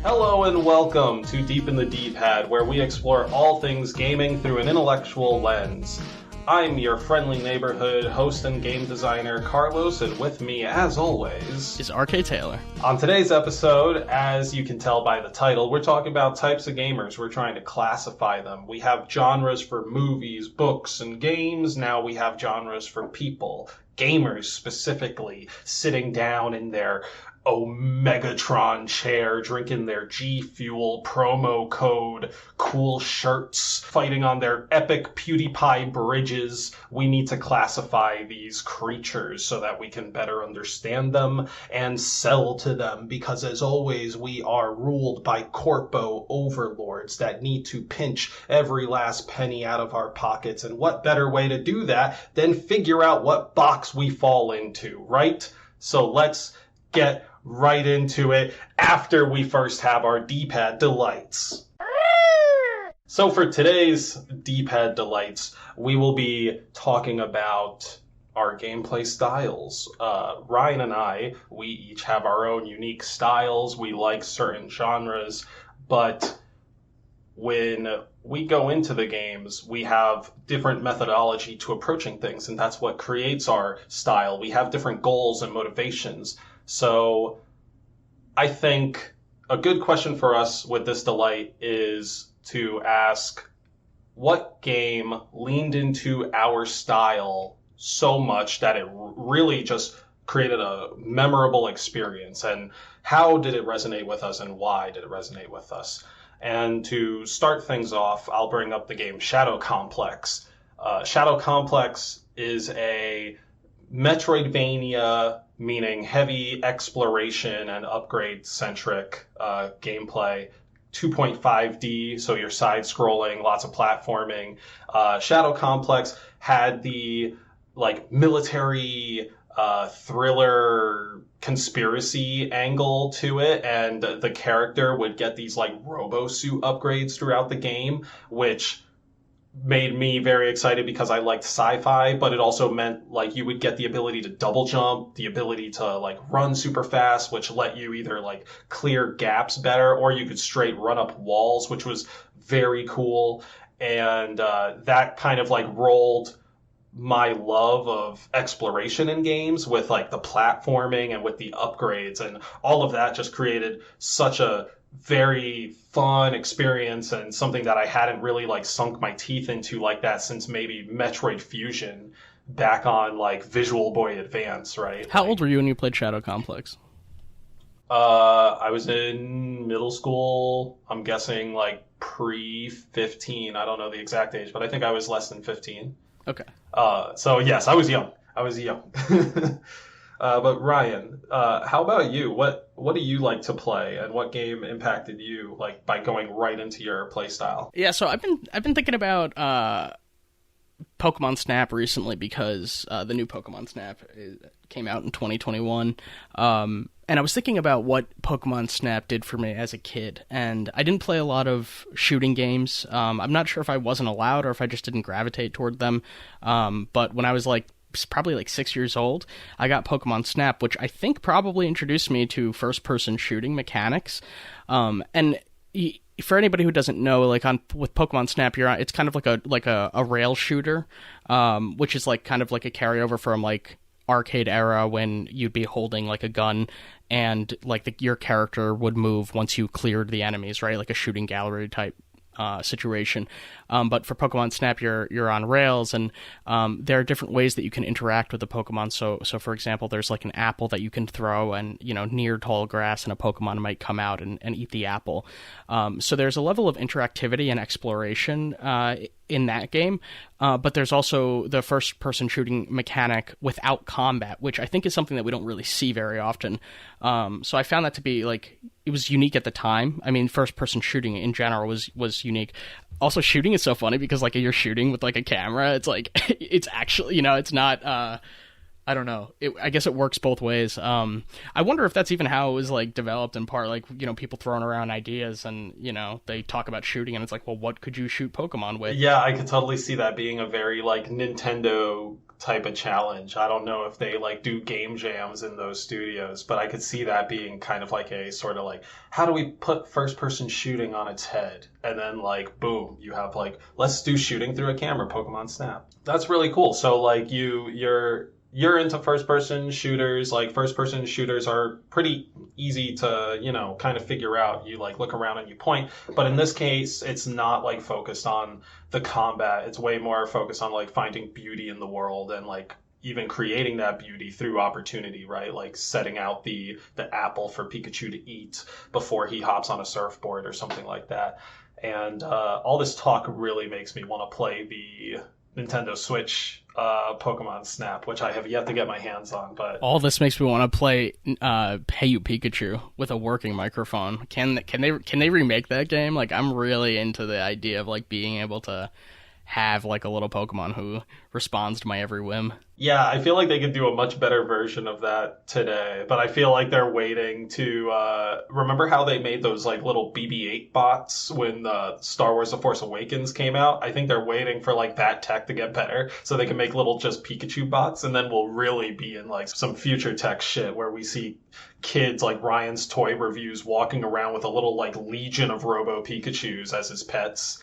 Hello and welcome to Deep in the D-Pad, where we explore all things gaming through an intellectual lens. I'm your friendly neighborhood host and game designer, Carlos, and with me, as always, is RK Taylor. On today's episode, as you can tell by the title, we're talking about types of gamers. We're trying to classify them. We have genres for movies, books, and games. Now we have genres for people. Gamers, specifically, sitting down in their Omegatron chair, drinking their G Fuel promo code, cool shirts, fighting on their epic PewDiePie bridges. We need to classify these creatures so that we can better understand them and sell to them, because as always, we are ruled by corpo overlords that need to pinch every last penny out of our pockets. And what better way to do that than figure out what box we fall into, right? So let's get right into it after we first have our D-pad delights. So for today's D-pad delights, we will be talking about our gameplay styles. Ryan and I, we each have our own unique styles. We like certain genres, but when we go into the games, we have different methodology to approaching things, and that's what creates our style. We have different goals and motivations. So I think a good question for us with this delight is to ask, what game leaned into our style so much that it really just created a memorable experience, and how did it resonate with us, and why did it resonate with us? And to start things off, I'll bring up the game Shadow Complex. Shadow Complex is a Metroidvania, meaning heavy exploration and upgrade-centric gameplay. 2.5D, so you're side-scrolling, lots of platforming. Shadow Complex had the military thriller conspiracy angle to it, and the character would get these robo-suit upgrades throughout the game, which made me very excited because I liked sci-fi, but it also meant you would get the ability to double jump, the ability to run super fast, which let you either clear gaps better, or you could straight run up walls, which was very cool. And that kind of rolled my love of exploration in games with the platforming and with the upgrades, and all of that just created such a very fun experience, and something that I hadn't really sunk my teeth into like that since maybe Metroid Fusion back on Visual Boy Advance, right? How old were you when you played Shadow Complex? I was in middle school. I'm guessing pre-15. I don't know the exact age, but I think I was less than 15. Okay. So yes, I was young. But Ryan, how about you? What do you like to play, and what game impacted you by going right into your play style? Yeah, so I've been thinking about Pokemon Snap recently, because the new Pokemon Snap came out in 2021. And I was thinking about what Pokemon Snap did for me as a kid, and I didn't play a lot of shooting games. I'm not sure if I wasn't allowed or if I just didn't gravitate toward them. But when I was probably 6 years old, I got Pokemon Snap, which I think probably introduced me to first-person shooting mechanics. And for anybody who doesn't know, with Pokemon Snap, it's kind of like a rail shooter, which is kind of like a carryover from arcade era, when you'd be holding a gun, and your character would move once you cleared the enemies, right? Like a shooting gallery type situation. But for Pokemon Snap, you're on rails, and there are different ways that you can interact with the Pokemon. So for example, there's an apple that you can throw, and near tall grass, and a Pokemon might come out and eat the apple. So there's a level of interactivity and exploration in that game. But there's also the first-person shooting mechanic without combat, which I think is something that we don't really see very often. So I found that to be it was unique at the time. I mean, first-person shooting in general was unique. Also, shooting is so funny because you're shooting with a camera. It's it's actually, it's not I don't know. I guess it works both ways. I wonder if that's even how it was like developed in part. Like, people throwing around ideas, and they talk about shooting, and it's like, well, what could you shoot Pokemon with? Yeah, I could totally see that being a very like Nintendo type of challenge. I don't know if they like do game jams in those studios, but I could see that being kind of like a sort of like, how do we put first person shooting on its head? And then like, boom, you have like, let's do shooting through a camera, Pokemon Snap. That's really cool. So like you're into first-person shooters. Like, first-person shooters are pretty easy to, kind of figure out. You, like, look around and you point. But in this case, it's not, like, focused on the combat. It's way more focused on, like, finding beauty in the world and, like, even creating that beauty through opportunity, right? Like, setting out the apple for Pikachu to eat before he hops on a surfboard or something like that. And all this talk really makes me want to play the Nintendo Switch Pokemon Snap, which I have yet to get my hands on. But all this makes me want to play Hey You Pikachu with a working microphone. Can they remake that game? Like, I'm really into the idea of like being able to have like a little Pokemon who responds to my every whim. Yeah, I feel like they could do a much better version of that today, but I feel like they're waiting to remember how they made those like little BB-8 bots when Star Wars The Force Awakens came out. I think they're waiting for like that tech to get better so they can make little just Pikachu bots, and then we'll really be in like some future tech shit where we see kids like Ryan's Toy Reviews walking around with a little like legion of Robo Pikachus as his pets.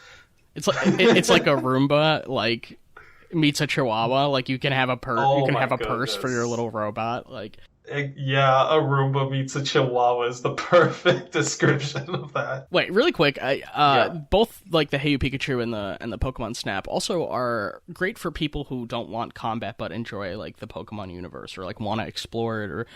It's like a Roomba like meets a Chihuahua. Like, you can have a purse for your little robot. Like, yeah, a Roomba meets a Chihuahua is the perfect description of that. Wait, really quick, both like the Hey You Pikachu and the Pokemon Snap also are great for people who don't want combat but enjoy like the Pokemon universe, or like want to explore it, or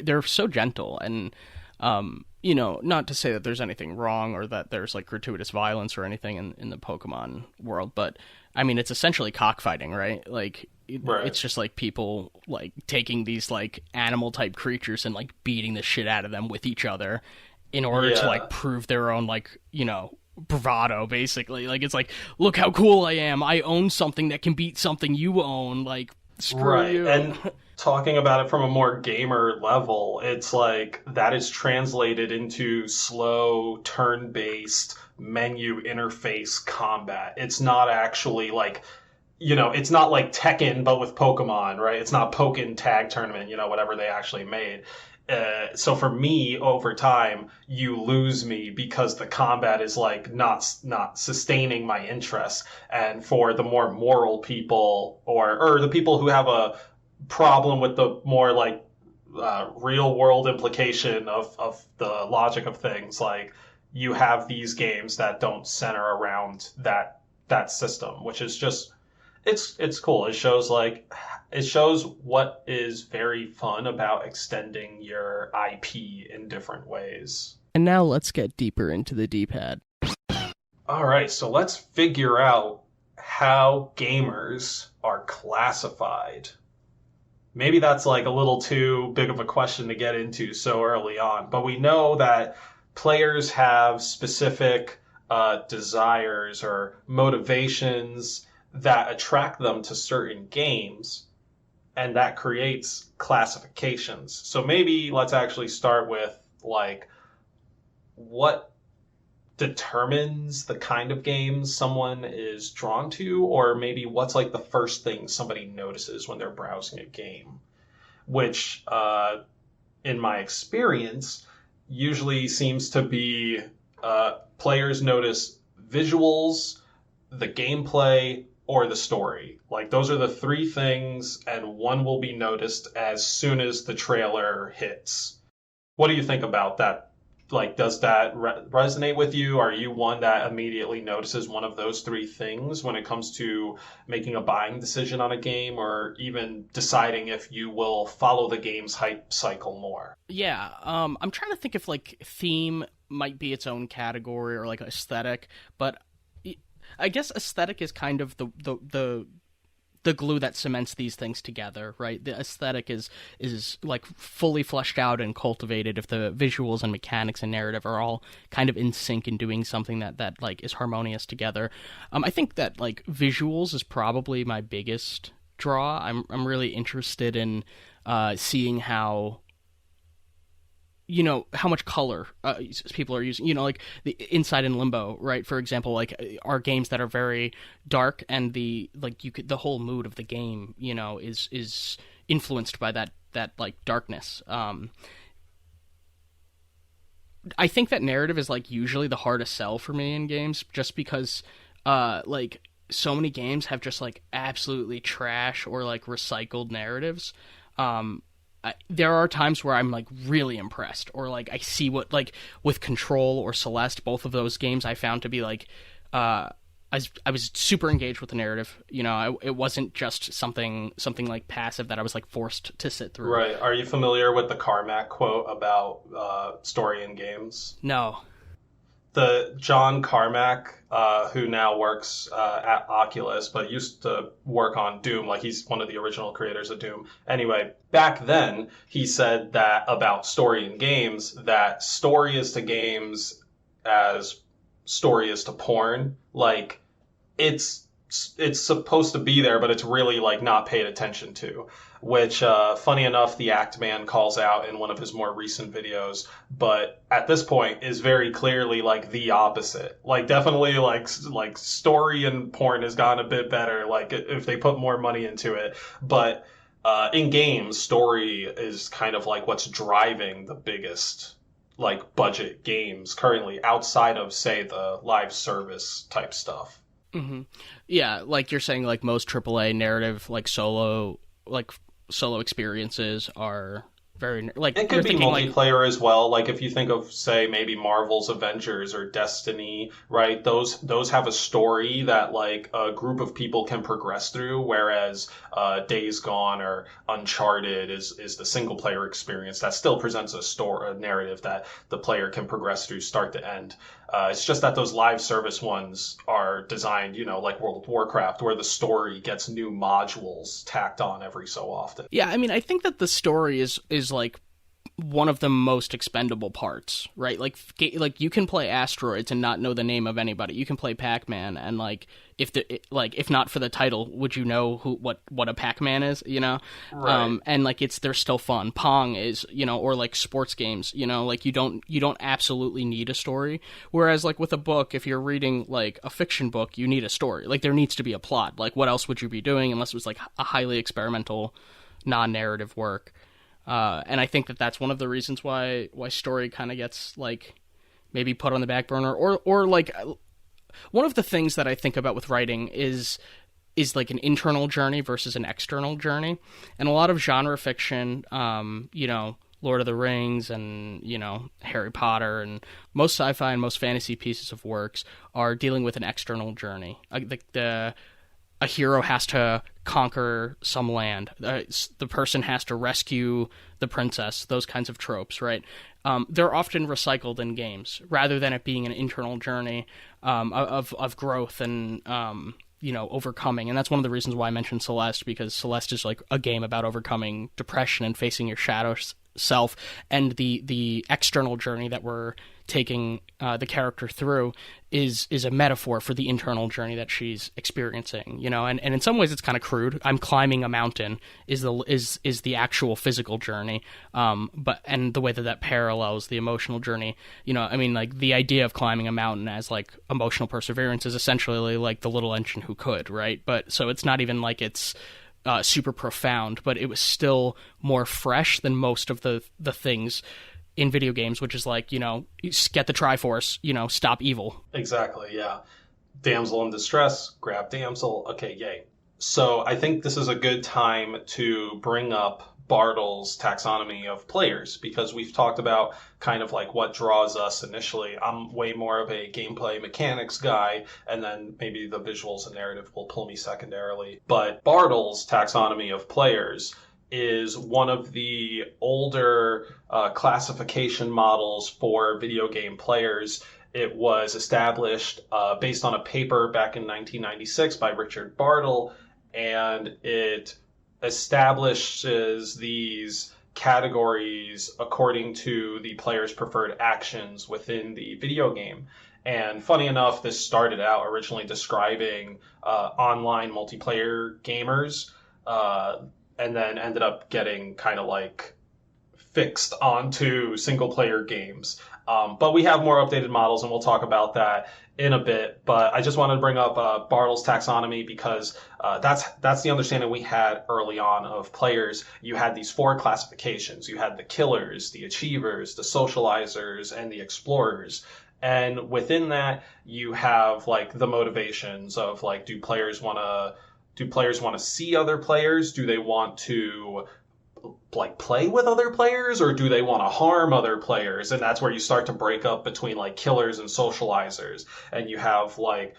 they're so gentle. And not to say that there's anything wrong or that there's like gratuitous violence or anything in the Pokemon world, but I mean, it's essentially cockfighting, right? Like, right. It's just like people like taking these like animal type creatures and like beating the shit out of them with each other in order to like prove their own like, bravado, basically. Like, it's like, look how cool I am. I own something that can beat something you own. Like, screw you. And talking about it from a more gamer level, it's like that is translated into slow, turn-based menu interface combat. It's not actually like, it's not like Tekken, but with Pokemon, right? It's not Pokken Tag Tournament, whatever they actually made. So for me, over time, you lose me because the combat is like not sustaining my interest. And for the more moral people or the people who have a problem with the more like real world implication of the logic of things, like you have these games that don't center around that system, which is just it's cool. It shows what is very fun about extending your IP in different ways. And now let's get deeper into the D-pad. All right, so let's figure out how gamers are classified. Maybe that's like a little too big of a question to get into so early on, but we know that players have specific desires or motivations that attract them to certain games, and that creates classifications. So maybe let's actually start with like what determines the kind of games someone is drawn to, or maybe what's like the first thing somebody notices when they're browsing a game, which in my experience usually seems to be players notice visuals, the gameplay, or the story. Like, those are the three things, and one will be noticed as soon as the trailer hits. What do you think about that? Like, does that resonate with you? Are you one that immediately notices one of those three things when it comes to making a buying decision on a game, or even deciding if you will follow the game's hype cycle more? Yeah, I'm trying to think if like theme might be its own category, or like aesthetic, but I guess aesthetic is kind of the glue that cements these things together, right? The aesthetic is like fully fleshed out and cultivated if the visuals and mechanics and narrative are all kind of in sync and doing something that like is harmonious together. I think that like visuals is probably my biggest draw. I'm really interested in seeing how, you know, how much color people are using, you know, like the Inside and Limbo, right? For example, like are games that are very dark, and the whole mood of the game, you know, is influenced by that like darkness. I think that narrative is like usually the hardest sell for me in games, just because like so many games have just like absolutely trash or like recycled narratives. There are times where I'm like really impressed, or like I see what, like with Control or Celeste, both of those games I found to be like I was super engaged with the narrative. You know, it wasn't just something like passive that I was like forced to sit through. Right. Are you familiar with the Carmack quote about story in games? No. The John Carmack, who now works at Oculus, but used to work on Doom, like he's one of the original creators of Doom. Anyway, back then, he said that about story in games, that story is to games as story is to porn. Like, it's supposed to be there, but it's really like not paid attention to, which funny enough, the Act Man calls out in one of his more recent videos, but at this point is very clearly like the opposite. Like definitely like story and porn has gotten a bit better, like if they put more money into it, but in games, story is kind of like what's driving the biggest like budget games currently, outside of say the live service type stuff. Mm-hmm. Yeah, like you're saying, like most AAA narrative, like solo experiences are very like. It could be multiplayer as well. Like if you think of, say, maybe Marvel's Avengers or Destiny, right? Those have a story that like a group of people can progress through, whereas Days Gone or Uncharted is the single player experience that still presents a narrative that the player can progress through start to end. It's just that those live service ones are designed, you know, like World of Warcraft, where the story gets new modules tacked on every so often. Yeah, I mean, I think that the story is like one of the most expendable parts, right? Like you can play Asteroids and not know the name of anybody. You can play Pac-Man, and like if not for the title, would you know what a Pac-Man is? You know, right. And like they're still fun. Pong is, you know, or like sports games. You know, like you don't absolutely need a story. Whereas like with a book, if you're reading like a fiction book, you need a story. Like there needs to be a plot. Like what else would you be doing unless it was like a highly experimental, non-narrative work? And I think that that's one of the reasons why story kind of gets like maybe put on the back burner, or like one of the things that I think about with writing is like an internal journey versus an external journey. And a lot of genre fiction, you know, Lord of the Rings and, you know, Harry Potter and most sci-fi and most fantasy pieces of works are dealing with an external journey. A hero has to conquer some land. The person has to rescue the princess. Those kinds of tropes, right? They're often recycled in games rather than it being an internal journey of growth and you know, overcoming. And that's one of the reasons why I mentioned Celeste, because Celeste is like a game about overcoming depression and facing your shadow self, and the external journey that we're taking the character through is a metaphor for the internal journey that she's experiencing, you know. And in some ways it's kind of crude. I'm climbing a mountain is the actual physical journey, but the way that parallels the emotional journey, you know. I mean, like the idea of climbing a mountain as like emotional perseverance is essentially like The Little Engine Who Could, right? But so it's not even like it's super profound, but it was still more fresh than most of the things in video games, which is like, you know, get the Triforce, you know, stop evil. Exactly, yeah. Damsel in distress, grab damsel, okay, yay. So I think this is a good time to bring up Bartle's taxonomy of players, because we've talked about kind of like what draws us initially. I'm way more of a gameplay mechanics guy, and then maybe the visuals and narrative will pull me secondarily. But Bartle's taxonomy of players is one of the older classification models for video game players. It was established based on a paper back in 1996 by Richard Bartle, and it establishes these categories according to the player's preferred actions within the video game. And funny enough, this started out originally describing online multiplayer gamers. and then ended up getting kind of like fixed onto single player games. But we have more updated models, and we'll talk about that in a bit. But I just wanted to bring up Bartle's taxonomy because that's the understanding we had early on of players. You had these 4 classifications. You had the killers, the achievers, the socializers, and the explorers. And within that, you have like the motivations of like, do players want to see other players? Do they want to like play with other players, or do they want to harm other players? And that's where you start to break up between like killers and socializers. And you have like,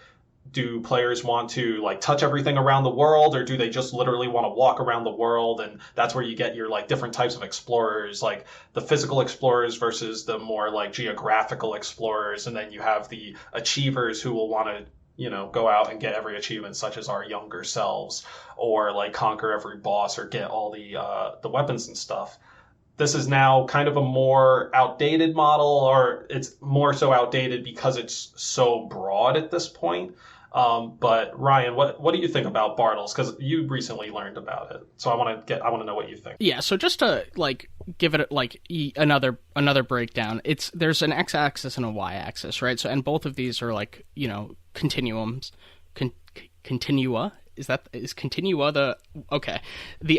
do players want to like touch everything around the world, or do they just literally want to walk around the world? And that's where you get your like different types of explorers, like the physical explorers versus the more like geographical explorers. And then you have the achievers who will want to, you know, go out and get every achievement, such as our younger selves, or like conquer every boss or get all the weapons and stuff. This is now kind of a more outdated model, or it's more so outdated because it's so broad at this point. But Ryan, what do you think about Bartles? Because you recently learned about it, so I want to know what you think. Yeah, so just to like give it like another breakdown, there's an x-axis and a y-axis, right? So and both of these are like, you know, continuums, continua. Is continua the okay?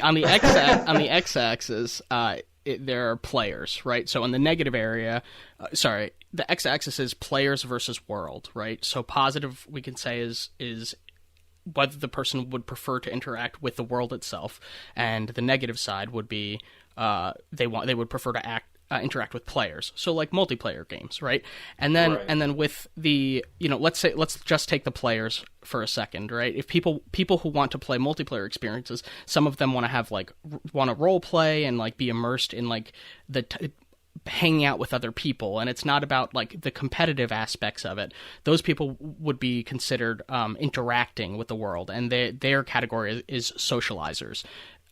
On the x-axis, there are players, right? So in the negative area, the x-axis is players versus world, right? So positive, we can say, is whether the person would prefer to interact with the world itself, and the negative side would be they would prefer to interact with players. So like multiplayer games, right? And then with the, you know, let's just take the players for a second, right? If people who want to play multiplayer experiences, some of them want to role play and like be immersed in like hanging out with other people, and it's not about like the competitive aspects of it. Those people would be considered interacting with the world, and their category is socializers.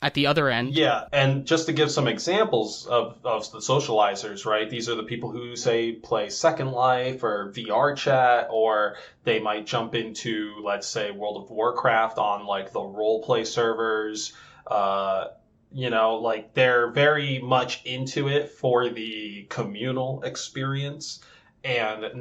At the other end. Yeah, and just to give some examples of the socializers, right? These are the people who, say, play Second Life or VR chat, or they might jump into, let's say, World of Warcraft on, like, the roleplay servers. You know, like, they're very much into it for the communal experience and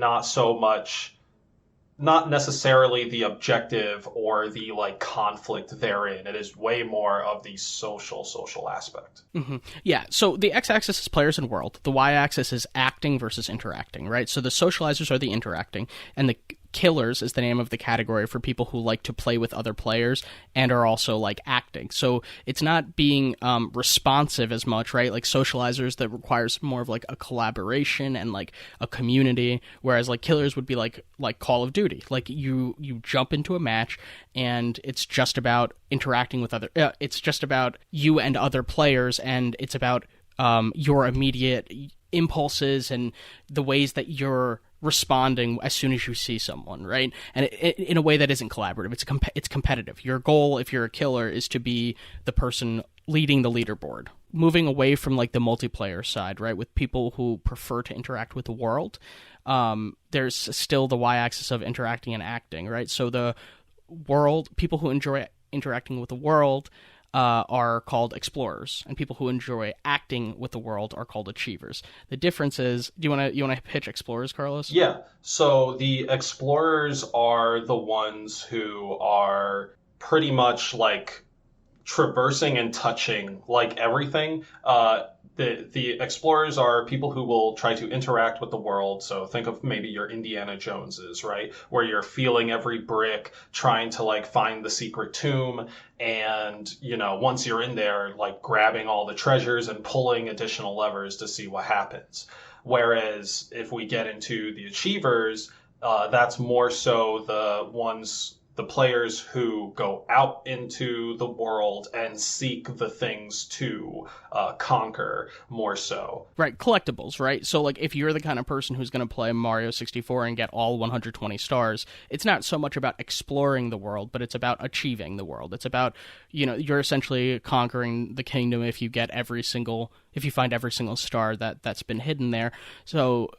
not necessarily the objective or the like conflict therein. It is way more of the social aspect. Mm-hmm. Yeah. So the x-axis is players and world. The y-axis is acting versus interacting, right? So the socializers are the interacting, and the killers is the name of the category for people who like to play with other players and are also like acting. So it's not being responsive as much, right? Like socializers, that requires more of like a collaboration and like a community, whereas like killers would be like Call of Duty. Like you jump into a match and it's just about interacting with it's just about you and other players, and it's about your immediate impulses and the ways that you're responding as soon as you see someone, right? And in a way that isn't collaborative. It's competitive. Your goal, if you're a killer, is to be the person leading the leaderboard. Moving away from like the multiplayer side, right, with people who prefer to interact with the world, there's still the y-axis of interacting and acting, right? So the world, people who enjoy interacting with the world are called explorers, and people who enjoy acting with the world are called achievers. The difference is, you want to pitch explorers, Carlos? Yeah. So the explorers are the ones who are pretty much like traversing and touching like everything. The explorers are people who will try to interact with the world. So think of maybe your Indiana Joneses, right? Where you're feeling every brick, trying to like find the secret tomb. And, you know, once you're in there, like grabbing all the treasures and pulling additional levers to see what happens. Whereas if we get into the achievers, that's more so the players who go out into the world and seek the things to conquer more so. Right, collectibles, right? So, like, if you're the kind of person who's going to play Mario 64 and get all 120 stars, it's not so much about exploring the world, but it's about achieving the world. It's about, you know, you're essentially conquering the kingdom if you find every single star that's been hidden there. So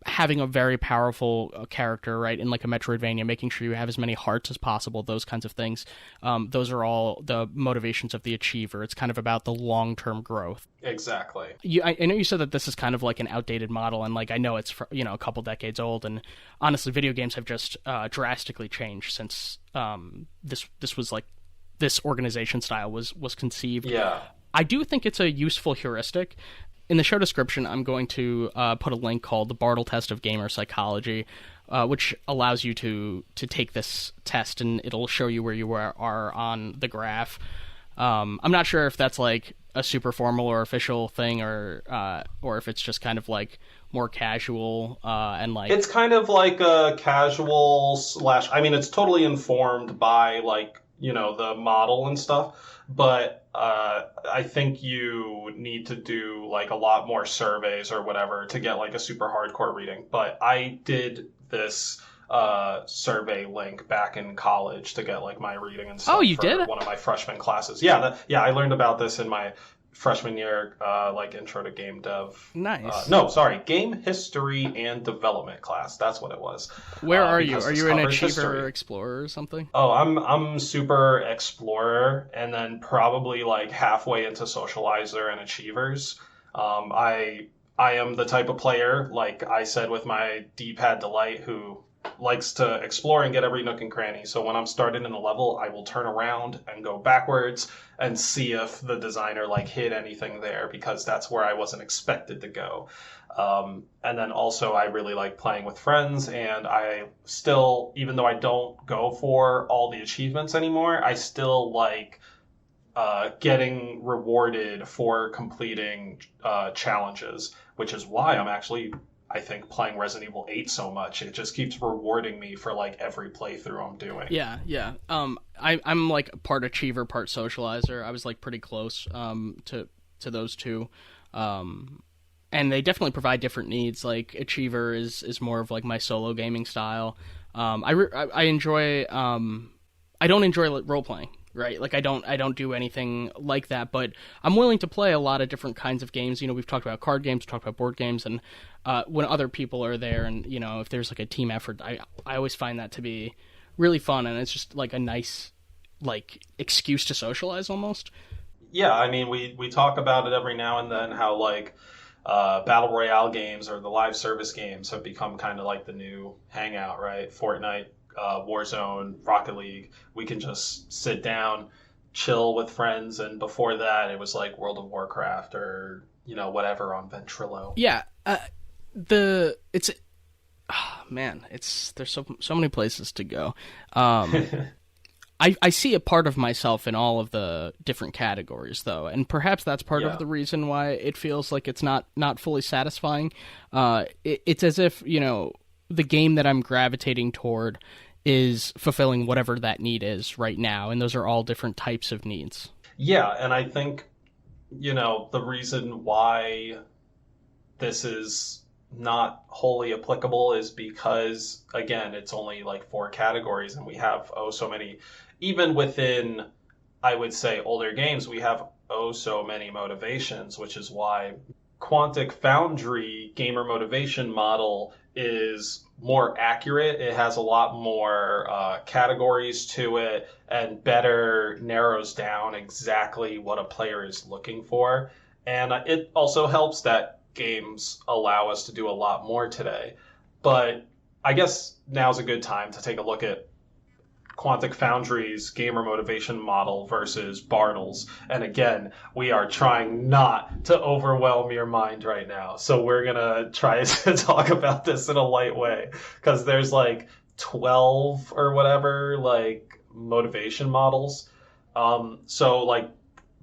having a very powerful character, right, in like a Metroidvania, making sure you have as many hearts as possible, those kinds of things. Those are all the motivations of the achiever. It's kind of about the long-term growth. Exactly. I know you said that this is kind of like an outdated model, and like I know it's a couple decades old, and honestly, video games have just drastically changed since this was like this organization style was conceived. Yeah. I do think it's a useful heuristic. In the show description, I'm going to put a link called the Bartle Test of Gamer Psychology, which allows you to take this test, and it'll show you where you are on the graph. I'm not sure if that's like a super formal or official thing, or if it's just kind of like more casual and like... It's kind of like a casual / I mean, it's totally informed by like, the model and stuff, but I think you need to do like a lot more surveys or whatever to get like a super hardcore reading. But I did this survey link back in college to get like my reading and stuff. Oh, you for did? One of my freshman classes. Yeah, I learned about this in my freshman year, like intro to game dev. Nice. Game history and development class. That's what it was. Where are you? Are you an achiever history. explorer or something? Oh, I'm super explorer, and then probably like halfway into socializer and achievers. I am the type of player, like I said with my D-pad delight, who likes to explore and get every nook and cranny. So when I'm starting in a level, I will turn around and go backwards and see if the designer like hid anything there, because that's where I wasn't expected to go. And then also I really like playing with friends, and I still, even though I don't go for all the achievements anymore, I still like getting rewarded for completing challenges, which is why I'm actually, I think, playing Resident Evil 8 so much. It just keeps rewarding me for like every playthrough I'm doing. Yeah. I'm like part achiever, part socializer. I was like pretty close to those two. And they definitely provide different needs. Like achiever is more of like my solo gaming style. I enjoy I don't enjoy role playing. Right, like I don't do anything like that, but I'm willing to play a lot of different kinds of games. We've talked about card games, we've talked about board games, and when other people are there, and if there's like a team effort, I always find that to be really fun, and it's just like a nice like excuse to socialize almost. Yeah, I mean we talk about it every now and then, how like battle royale games or the live service games have become kind of like the new hangout, right? Fortnite, Warzone, Rocket League. We can just sit down, chill with friends, and before that it was like World of Warcraft or whatever on Ventrilo. Yeah, there's so many places to go. I see a part of myself in all of the different categories, though, and perhaps that's part of the reason why it feels like it's not fully satisfying. It's as if the game that I'm gravitating toward is fulfilling whatever that need is right now, and those are all different types of needs. Yeah, and I think, the reason why this is not wholly applicable is because, again, it's only like 4 categories, and we have so many. Even within, I would say, older games, we have so many motivations, which is why Quantic Foundry gamer motivation model is more accurate. It has a lot more categories to it, and better narrows down exactly what a player is looking for. And it also helps that games allow us to do a lot more today. But I guess now's a good time to take a look at Quantic Foundry's gamer motivation model versus Bartle's. And again, we are trying not to overwhelm your mind right now. So we're going to try to talk about this in a light way, because there's like 12 or whatever, like motivation models. So like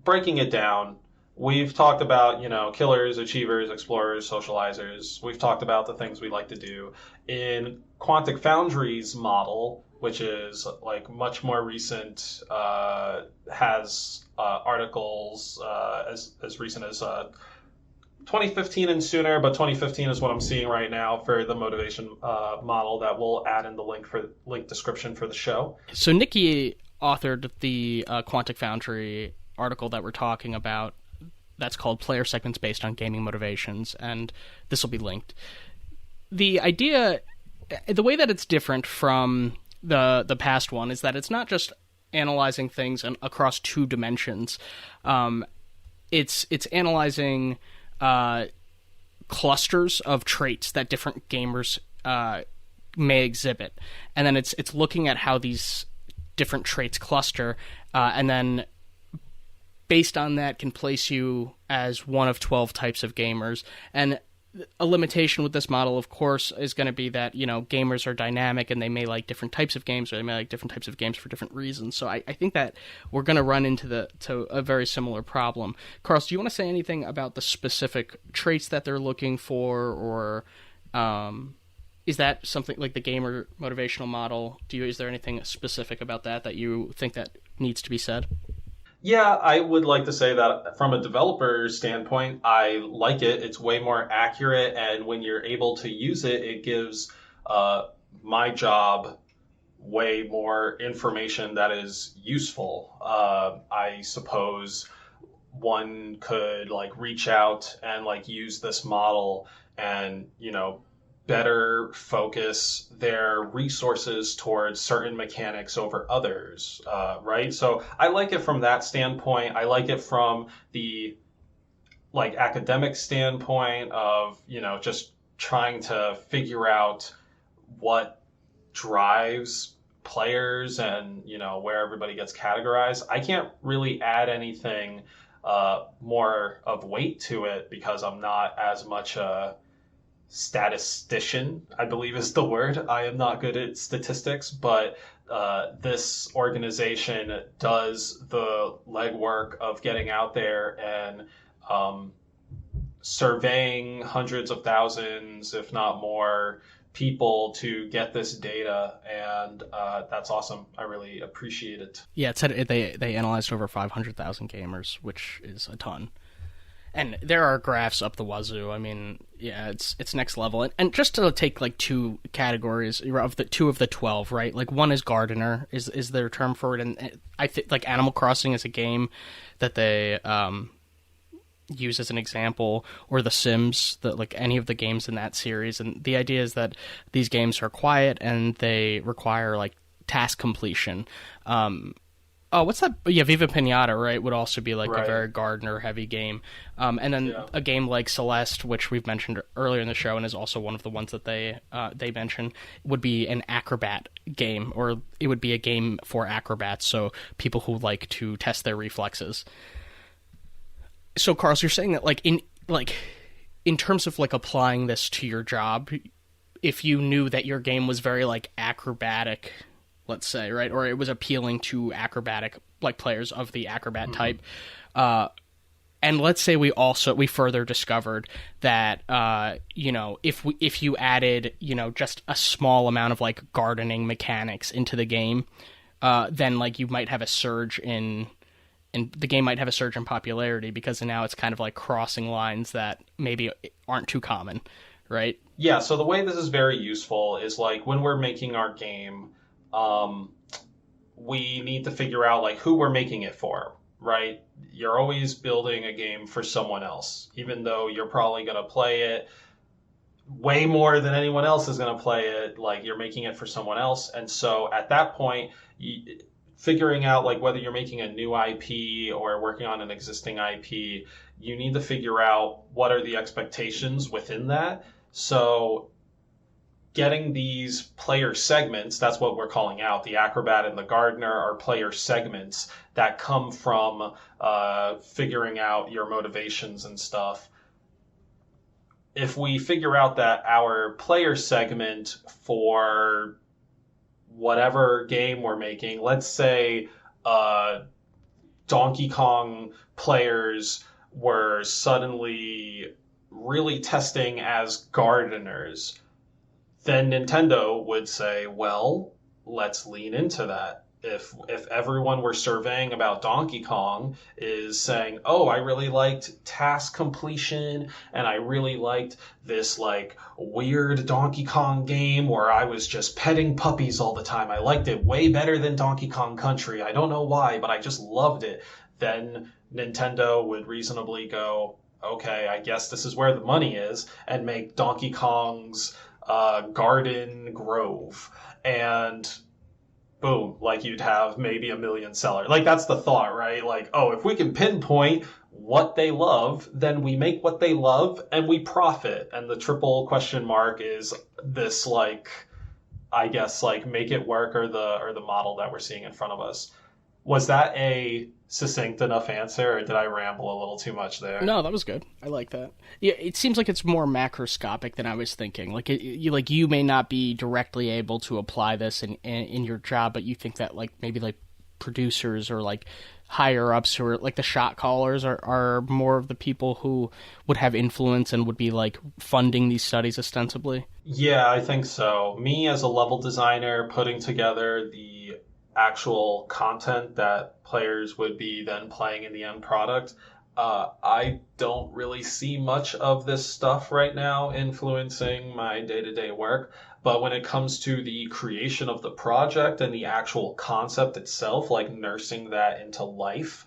breaking it down, we've talked about, killers, achievers, explorers, socializers. We've talked about the things we like to do. In Quantic Foundry's model, which is like much more recent, has articles as recent as 2015 and sooner, but 2015 is what I'm seeing right now for the motivation model that we'll add in the link description for the show. So Nikki authored the Quantic Foundry article that we're talking about. That's called Player Segments Based on Gaming Motivations, and this will be linked. the idea, the way that it's different from the past one is that it's not just analyzing things across 2 dimensions. It's analyzing clusters of traits that different gamers may exhibit, and then it's looking at how these different traits cluster, and then based on that can place you as one of 12 types of gamers. And a limitation with this model, of course, is going to be that, gamers are dynamic and they may like different types of games, or they may like different types of games for different reasons. So I think that we're going to run into a very similar problem. Carlos, do you want to say anything about the specific traits that they're looking for, or is that something like the gamer motivational model? Is there anything specific about that you think that needs to be said? Yeah, I would like to say that from a developer standpoint, I like it. It's way more accurate, and when you're able to use it, it gives my job way more information that is useful. I suppose one could reach out and use this model and better focus their resources towards certain mechanics over others, right? So I like it from that standpoint. I like it from the academic standpoint of, just trying to figure out what drives players and, where everybody gets categorized. I can't really add anything more of weight to it because I'm not as much a statistician, I believe is the word. I am not good at statistics, but this organization does the legwork of getting out there and surveying hundreds of thousands, if not more, people to get this data, and that's awesome. I really appreciate it. Yeah, it said they analyzed over 500,000 gamers, which is a ton. And there are graphs up the wazoo. I mean, yeah, it's next level. And just to take 2 categories of the 2 of the 12, right? One is gardener is their term for it, and I think Animal Crossing is a game that they use as an example, or The Sims, any of the games in that series. And the idea is that these games are quiet and they require task completion. What's that? Yeah, Viva Pinata, right, would also be right. A very gardener-heavy game. And then a game like Celeste, which we've mentioned earlier in the show and is also one of the ones that they mention, would be an acrobat game, or it would be a game for acrobats, so people who like to test their reflexes. So, Carlos, you're saying that in terms of applying this to your job, if you knew that your game was very acrobatic, let's say, right, or it was appealing to acrobatic players of the acrobat type, and let's say we further discovered that if you added just a small amount of gardening mechanics into the game, then you might have a surge in the game might have a surge in popularity, because now it's kind of crossing lines that maybe aren't too common, right? Yeah, so the way this is very useful is when we're making our game, we need to figure out who we're making it for, right? You're always building a game for someone else, even though you're probably going to play it way more than anyone else is going to play it. You're making it for someone else. And so at that point, figuring out whether you're making a new IP or working on an existing IP, you need to figure out what are the expectations within that. So getting these player segments, that's what we're calling out. The acrobat and the gardener are player segments that come from figuring out your motivations and stuff. If we figure out that our player segment for whatever game we're making, let's say Donkey Kong players were suddenly really testing as gardeners, then Nintendo would say, well, let's lean into that. If everyone we're surveying about Donkey Kong is saying, oh, I really liked task completion, and I really liked this weird Donkey Kong game where I was just petting puppies all the time. I liked it way better than Donkey Kong Country. I don't know why, but I just loved it. Then Nintendo would reasonably go, okay, I guess this is where the money is, and make Donkey Kong's Garden Grove, and boom, like you'd have maybe 1 million sellers. Like that's the thought, right? Like, oh, if we can pinpoint what they love, then we make what they love and we profit. And the triple question mark is this, like, I guess, like, make it work, or the model that we're seeing in front of us. Was that a succinct enough answer, or did I ramble a little too much there? No, that was good. I like that. Yeah, it seems like it's more macroscopic than I was thinking. Like you may not be directly able to apply this in your job, but you think that like maybe like producers or like higher ups who are like the shot callers are more of the people who would have influence and would be like funding these studies ostensibly. Yeah, I think so. Me as a level designer putting together the actual content that players would be then playing in the end product, I don't really see much of this stuff right now influencing my day-to-day work. But when it comes to the creation of the project and the actual concept itself, like nursing that into life,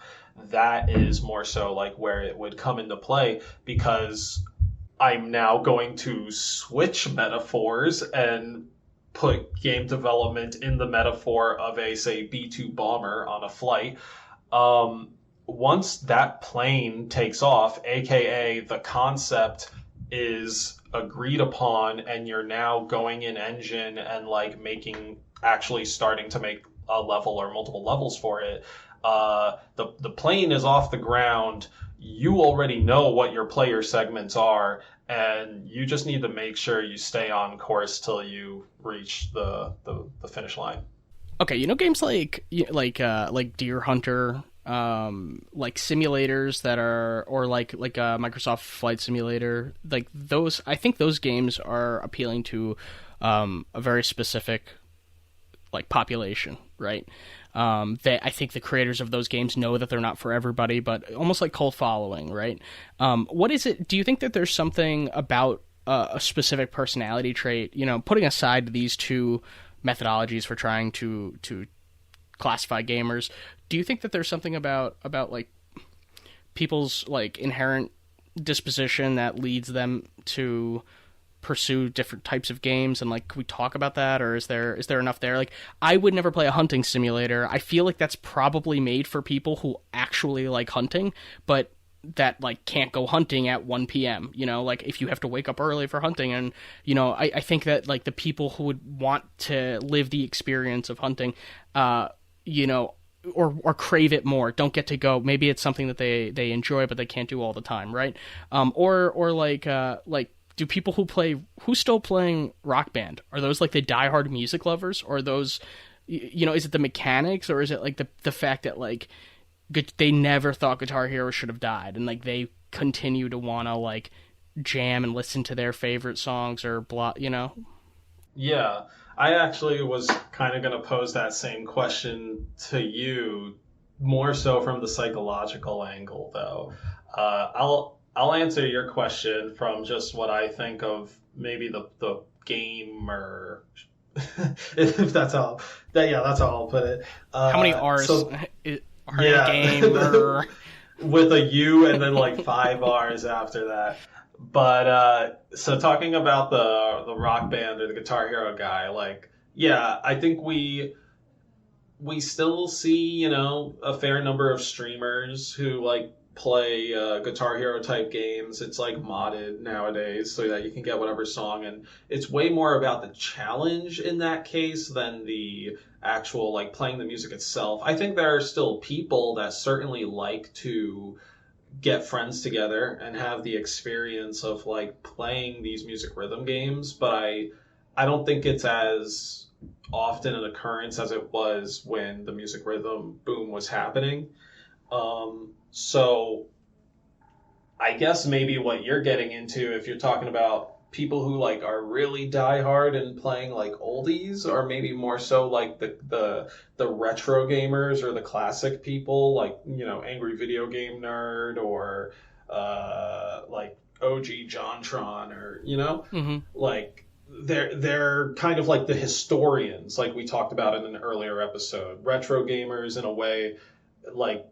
that is more so like where it would come into play, because I'm now going to switch metaphors and put game development in the metaphor of a, say, B-2 bomber on a flight. Once that plane takes off, aka the concept is agreed upon, and you're now going in engine and like actually starting to make a level or multiple levels for it. The plane is off the ground. You already know what your player segments are, and you just need to make sure you stay on course till you reach the finish line. Okay, games like Deer Hunter, like simulators that are, or like Microsoft Flight Simulator, like those. I think those games are appealing to a very specific like population, right? I think the creators of those games know that they're not for everybody, but almost like cult following, right? What is it? Do you think that there's something about a specific personality trait, putting aside these two methodologies for trying to classify gamers, do you think that there's something about like people's like inherent disposition that leads them to pursue different types of games, and like, can we talk about that, or is there enough there? Like, I would never play a hunting simulator. I feel like that's probably made for people who actually like hunting, but that like can't go hunting at 1 p.m. Like if you have to wake up early for hunting, and I think that like the people who would want to live the experience of hunting, or crave it more, don't get to go. Maybe it's something that they enjoy, but they can't do all the time, right? Or like do people who's still playing Rock Band, are those like the diehard music lovers, or are those, is it the mechanics, or is it like the fact that like they never thought Guitar Hero should have died, and like they continue to want to like jam and listen to their favorite songs or blah, Yeah, I actually was kind of going to pose that same question to you, more so from the psychological angle, though. I'll answer your question from just what I think of maybe the gamer, if that's how. That's how I'll put it. How many R's are in a gamer? With a U and then like 5 R's after that. But so talking about the Rock Band or the Guitar Hero guy, like, yeah, I think we still see, a fair number of streamers who like play Guitar Hero type games. It's like modded nowadays so that you can get whatever song, and it's way more about the challenge in that case than the actual like playing the music itself. I think there are still people that certainly like to get friends together and have the experience of like playing these music rhythm games, but I don't think it's as often an occurrence as it was when the music rhythm boom was happening. So I guess maybe what you're getting into, if you're talking about people who like are really diehard and playing like oldies, or maybe more so like the retro gamers or the classic people, like, Angry Video Game Nerd, or like OG Jontron, or mm-hmm. like they're kind of like the historians, like we talked about in an earlier episode. Retro gamers, in a way, like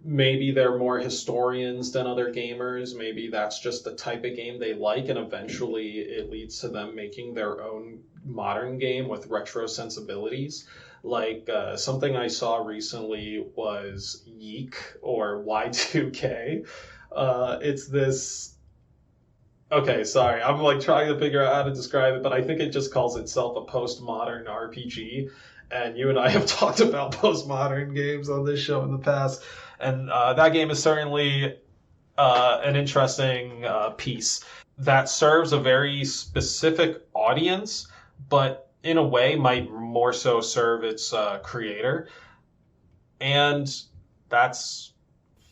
maybe they're more historians than other gamers. Maybe that's just the type of game they like, and eventually it leads to them making their own modern game with retro sensibilities. Like something I saw recently was Yeek or Y2K. It's this. Okay, sorry. I'm like trying to figure out how to describe it, but I think it just calls itself a postmodern RPG. And you and I have talked about postmodern games on this show in the past. And that game is certainly an interesting piece that serves a very specific audience, but in a way might more so serve its creator. And that's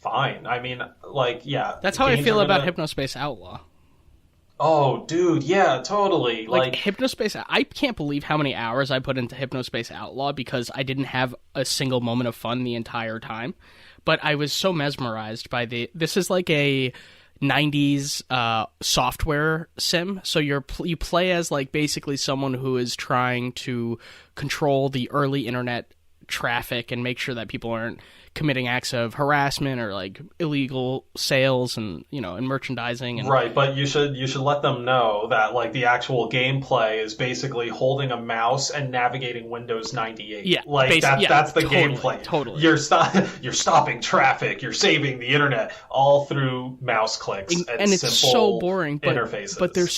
fine. I mean, like, yeah. That's how I feel about Hypnospace Outlaw. Oh, dude, yeah, totally. Like Hypnospace, I can't believe how many hours I put into Hypnospace Outlaw because I didn't have a single moment of fun the entire time. But I was so mesmerized by this is like a 90s software sim. So you play as like basically someone who is trying to control the early internet traffic and make sure that people aren't committing acts of harassment or like illegal sales and and merchandising and right. But you should let them know that like the actual gameplay is basically holding a mouse and navigating Windows 98. Yeah, like that's the totally, gameplay. Totally, you're stopping traffic. You're saving the internet all through mouse clicks and it's so boring. Interfaces. But there's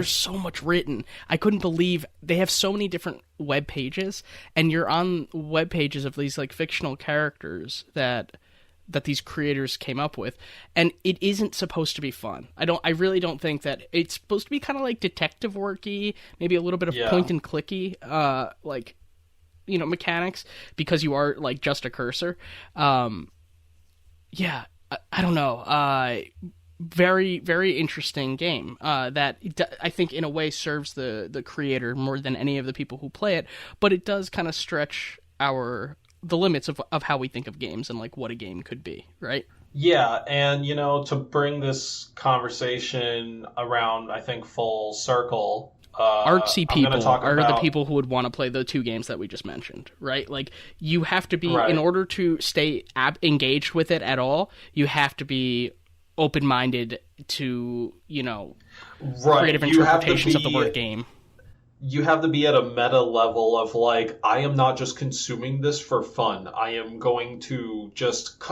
so much written. I couldn't believe they have so many different web pages, and you're on web pages of these like fictional characters that these creators came up with, and it isn't supposed to be fun. I really don't think that it's supposed to be kind of like detective worky, maybe a little bit of point and clicky, like mechanics, because you are like just a cursor. I don't know. Very, very interesting game that I think in a way serves the creator more than any of the people who play it, but it does kind of stretch the limits of how we think of games and like what a game could be, right? Yeah, and to bring this conversation around, I think full circle, artsy people are the people who would want to play the two games that we just mentioned, right? Like you have to be, in order to stay engaged with it at all, you have to be open-minded to creative interpretations of the word game. You have to be at a meta level of like, I am not just consuming this for fun. I am going to just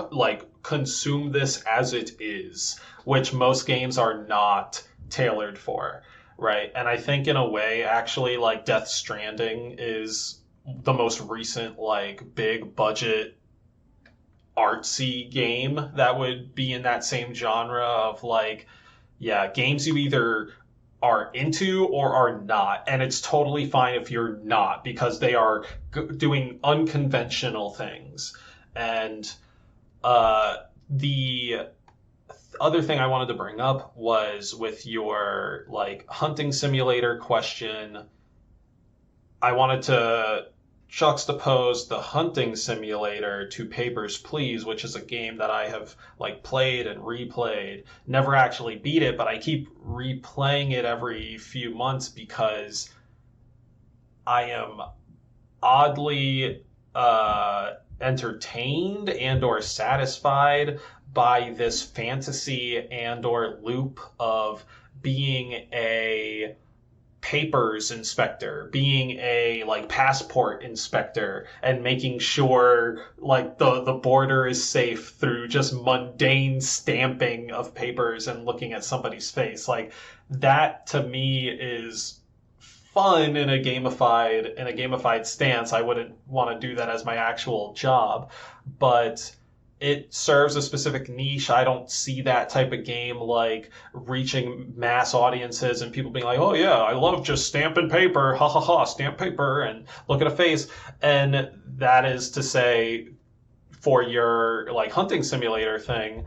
consume this as it is, which most games are not tailored for, right? And I think in a way, actually, like Death Stranding is the most recent like big budget artsy game that would be in that same genre of like, games you either are into or are not, and it's totally fine if you're not, because they are doing unconventional things. And the other thing I wanted to bring up was with your like hunting simulator question, I wanted to juxtapose the hunting simulator to Papers, Please, which is a game that I have like played and replayed. Never actually beat it, but I keep replaying it every few months because I am oddly entertained and or satisfied by this fantasy and or loop of being a papers inspector, being a like passport inspector, and making sure like the border is safe through just mundane stamping of papers and looking at somebody's face. Like that to me is fun in a gamified stance. I wouldn't want to do that as my actual job, but it serves a specific niche. I don't see that type of game like reaching mass audiences and people being like, oh yeah, I love just stamping paper, ha ha ha, stamp paper and look at a face. And that is to say, for your like hunting simulator thing,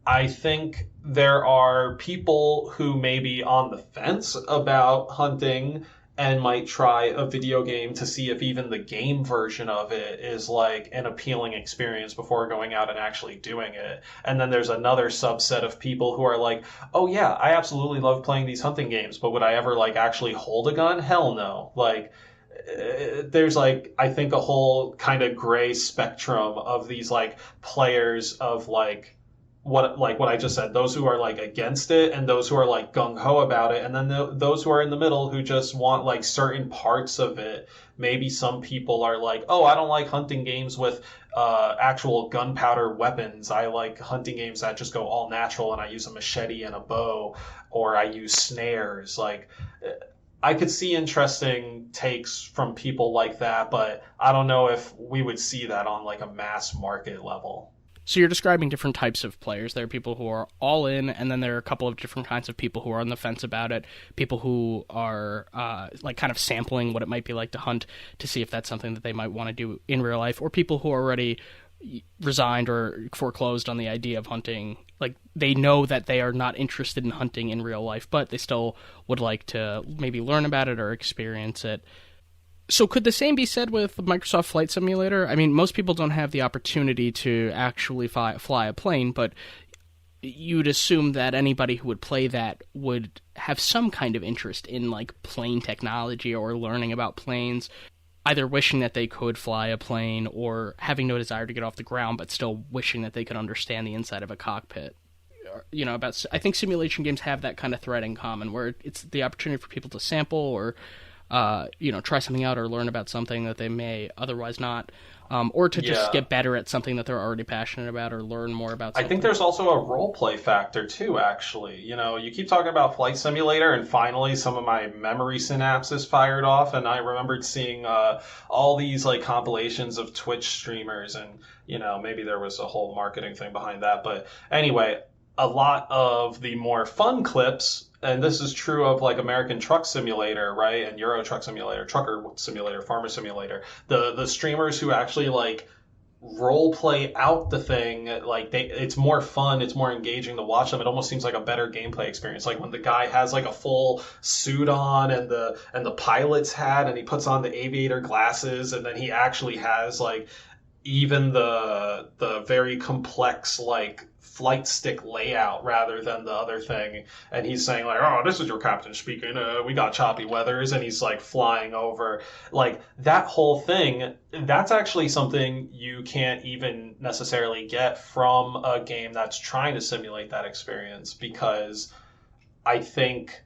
I think there are people who may be on the fence about hunting and might try a video game to see if even the game version of it is like an appealing experience before going out and actually doing it. And then there's another subset of people who are like, oh yeah, I absolutely love playing these hunting games, but would I ever like actually hold a gun? Hell no. Like there's like, I think, a whole kind of gray spectrum of these like players of like what I just said, those who are like against it and those who are like gung ho about it, and then those who are in the middle who just want like certain parts of it. Maybe some people are like, oh, I don't like hunting games with actual gunpowder weapons. I like hunting games that just go all natural and I use a machete and a bow, or I use snares. Like, I could see interesting takes from people like that, but I don't know if we would see that on like a mass market level. So you're describing different types of players. There are people who are all in, and then there are a couple of different kinds of people who are on the fence about it. People who are like kind of sampling what it might be like to hunt to see if that's something that they might want to do in real life, or people who are already resigned or foreclosed on the idea of hunting. Like, they know that they are not interested in hunting in real life, but they still would like to maybe learn about it or experience it. So could the same be said with Microsoft Flight Simulator? I mean, most people don't have the opportunity to actually fly a plane, but you'd assume that anybody who would play that would have some kind of interest in, like, plane technology or learning about planes, either wishing that they could fly a plane or having no desire to get off the ground, but still wishing that they could understand the inside of a cockpit. You know, I think simulation games have that kind of thread in common, where it's the opportunity for people to sample or try something out or learn about something that they may otherwise not, or to just get better at something that they're already passionate about or learn more about something. I think there's also a role play factor too, actually. You know, you keep talking about Flight Simulator, and finally some of my memory synapses fired off, and I remembered seeing all these like compilations of Twitch streamers, and, you know, maybe there was a whole marketing thing behind that. But anyway, a lot of the more fun clips, and this is true of like American Truck Simulator, right, and Euro Truck Simulator, Trucker Simulator, Farmer Simulator, the streamers who actually like role play out the thing, like it's more fun, it's more engaging to watch them. It almost seems like a better gameplay experience. Like when the guy has like a full suit on and the pilot's hat, and he puts on the aviator glasses, and then he actually has like even the very complex like flight stick layout rather than the other thing, and he's saying like, oh, this is your captain speaking, we got choppy weathers, and he's like flying over, like that whole thing. That's actually something you can't even necessarily get from a game that's trying to simulate that experience, because I think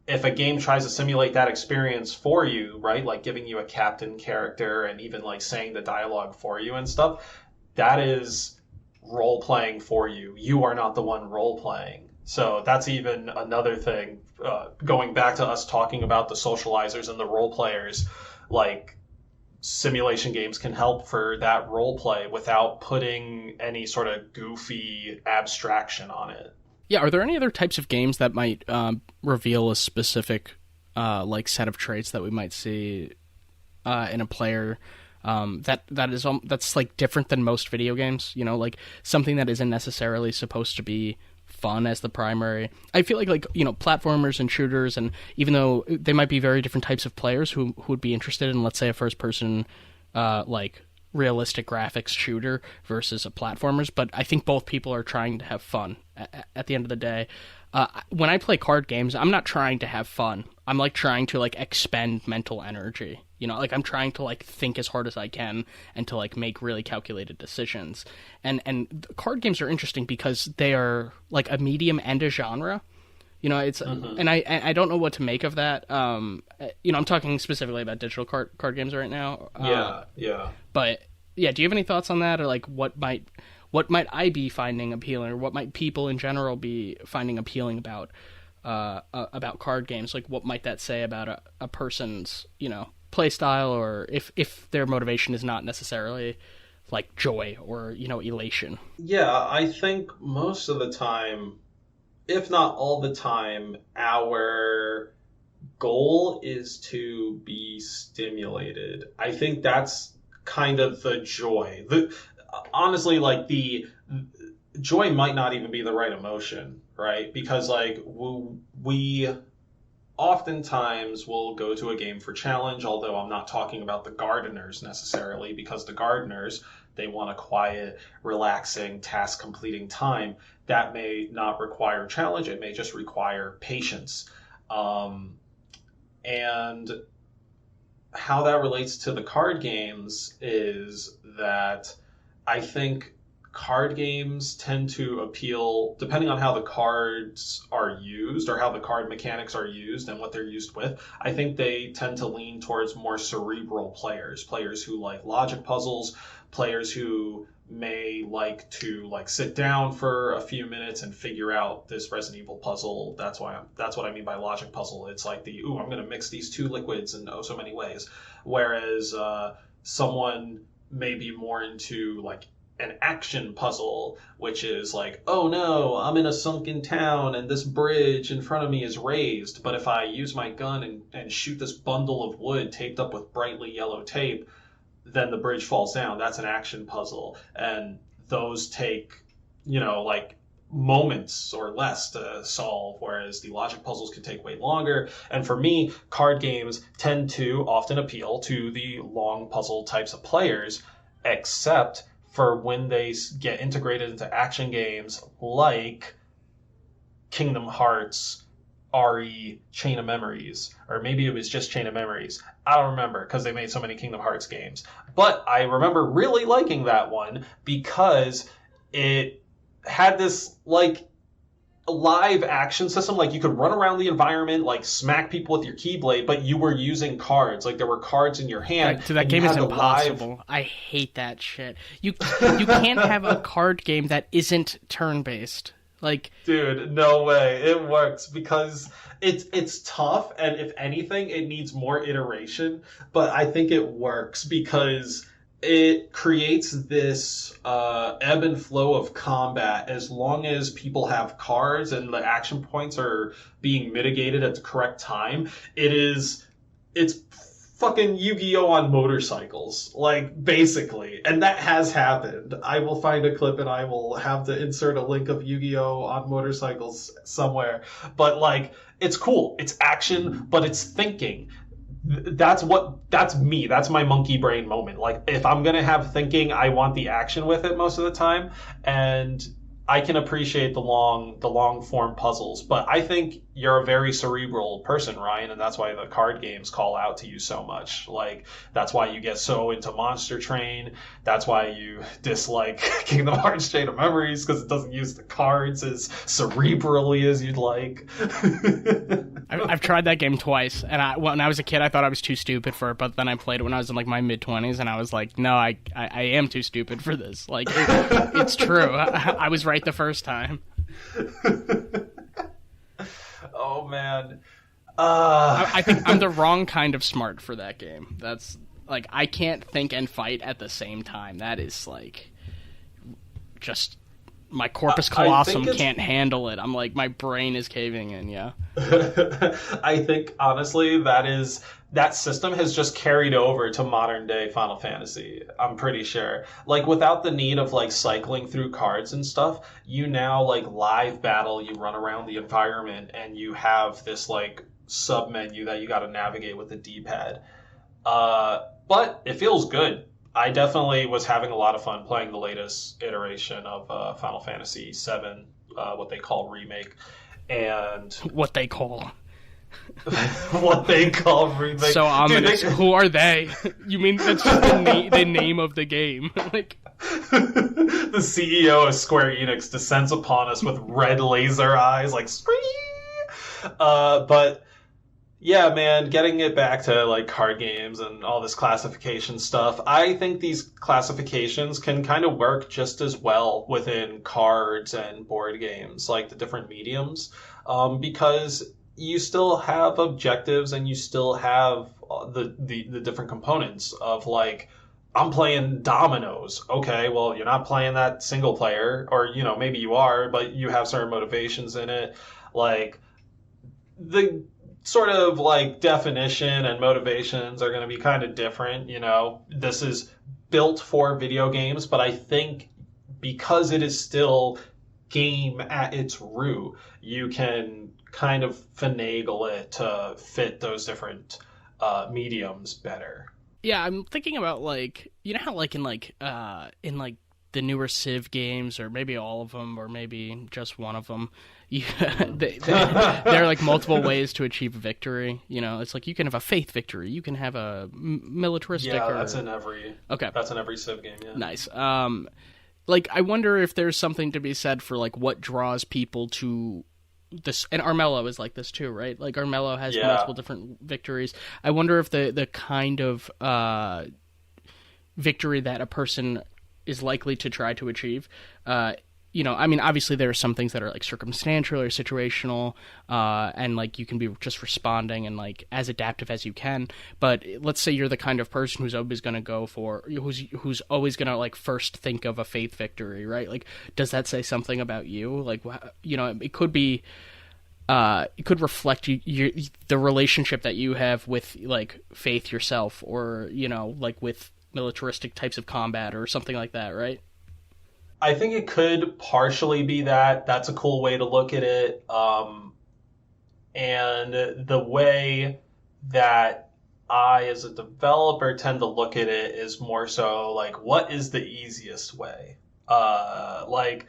if a game tries to simulate that experience for you, right, like giving you a captain character and even like saying the dialogue for you and stuff, that is role playing for you. You are not the one role playing. So that's even another thing, going back to us talking about the socializers and the role players. Like, simulation games can help for that role play without putting any sort of goofy abstraction on it. Yeah, are there any other types of games that might reveal a specific like set of traits that we might see in a player that's like different than most video games? You know, like something that isn't necessarily supposed to be fun as the primary. I feel like you know, platformers and shooters, and even though they might be very different types of players who would be interested in, let's say, a first person like realistic graphics shooter versus a platformers, but I think both people are trying to have fun at the end of the day. When I play card games, I'm not trying to have fun. I'm like trying to like expend mental energy. You know, like I'm trying to like think as hard as I can and to like make really calculated decisions. And card games are interesting because they are like a medium and a genre. You know, it's and I don't know what to make of that. You know, I'm talking specifically about digital card games right now. Yeah. But yeah, do you have any thoughts on that, or like what might I be finding appealing, or what might people in general be finding appealing about card games? Like, what might that say about a person's, you know, play style, or if their motivation is not necessarily like joy or, you know, elation? Yeah, I think most of the time, if not all the time, our goal is to be stimulated. I think that's kind of the joy. Honestly, like the joy might not even be the right emotion, right? Because like we oftentimes will go to a game for challenge, although I'm not talking about the gardeners necessarily, because the gardeners, they want a quiet, relaxing, task completing time. That may not require challenge. It may just require patience. And how that relates to the card games is that I think card games tend to appeal, depending on how the cards are used or how the card mechanics are used and what they're used with. I think they tend to lean towards more cerebral players who like logic puzzles, players who may like to like sit down for a few minutes and figure out this Resident Evil puzzle. That's what I mean by logic puzzle. It's like I'm going to mix these two liquids in so many ways. Whereas someone may be more into like an action puzzle, which is like, oh no, I'm in a sunken town and this bridge in front of me is raised, but if I use my gun and shoot this bundle of wood taped up with brightly yellow tape, then the bridge falls down. That's an action puzzle. And those take, like moments or less to solve, whereas the logic puzzles can take way longer. And for me, card games tend to often appeal to the long puzzle types of players, except for when they get integrated into action games like Kingdom Hearts, RE, Chain of Memories, or maybe it was just Chain of Memories. I don't remember because they made so many Kingdom Hearts games. But I remember really liking that one because it had this like live action system. Like you could run around the environment, like smack people with your Keyblade, but you were using cards. Like there were cards in your hand. That game is impossible. I hate that shit. You can't have a card game that isn't turn-based. Like, dude, no way. It works because it's tough, and if anything, it needs more iteration. But I think it works because it creates this ebb and flow of combat as long as people have cards and the action points are being mitigated at the correct time. It's fucking Yu-Gi-Oh! On motorcycles, like, basically. And that has happened. I will find a clip and I will have to insert a link of Yu-Gi-Oh! On motorcycles somewhere. But, like, it's cool. It's action, but it's thinking. That's me. That's my monkey brain moment. Like, if I'm gonna have thinking, I want the action with it most of the time. And I can appreciate the long form puzzles, but I think you're a very cerebral person, Ryan, and that's why the card games call out to you so much. Like, that's why you get so into Monster Train. That's why you dislike Kingdom Hearts Chain of Memories, because it doesn't use the cards as cerebrally as you'd like. I've tried that game twice, and when I was a kid, I thought I was too stupid for it, but then I played it when I was in like my mid-20s, and I was like, no, I am too stupid for this. Like, it's true. I was right the first time. Oh man, I think I'm the wrong kind of smart for that game. That's like, I can't think and fight at the same time. That is like just my corpus callosum can't handle it. I'm like, my brain is caving in. Yeah. I think honestly that system has just carried over to modern day Final Fantasy. I'm pretty sure. Like, without the need of like cycling through cards and stuff, you now like live battle, you run around the environment and you have this like sub menu that you got to navigate with the D-pad. But it feels good. I definitely was having a lot of fun playing the latest iteration of Final Fantasy VII, what they call remake. And what they call remake. So ominous. Who are they? You mean that's just the name of the game? Like, the CEO of Square Enix descends upon us with red laser eyes, like spree. But yeah, man, getting it back to like card games and all this classification stuff, I think these classifications can kind of work just as well within cards and board games, like the different mediums, because you still have objectives and you still have the different components of like, I'm playing dominoes. Okay, well, you're not playing that single player, or, maybe you are, but you have certain motivations in it. Like, the sort of like definition and motivations are going to be kind of different. This is built for video games, but I think because it is still game at its root, you can kind of finagle it to fit those different mediums better. Yeah, I'm thinking about like, how like in the newer Civ games, or maybe all of them, or maybe just one of them, There are like multiple ways to achieve a victory. You know, it's like you can have a faith victory, you can have a militaristic. Yeah, that's in every. Okay, that's in every Civ game. Yeah, nice. Like I wonder if there's something to be said for like what draws people to this. And Armello is like this too, right? Like Armello has multiple different victories. I wonder if the kind of victory that a person is likely to try to achieve. You know, I mean, obviously there are some things that are like circumstantial or situational, and like you can be just responding and like as adaptive as you can. But let's say you're the kind of person who's always going to go for, who's always going to like first think of a faith victory, right? Like, does that say something about you? Like, you know, it could be, it could reflect the relationship that you have with like faith yourself, or you know, like with militaristic types of combat or something like that, right? I think it could partially be that. That's a cool way to look at it. And the way that I, as a developer, tend to look at it is more so like, what is the easiest way? Like,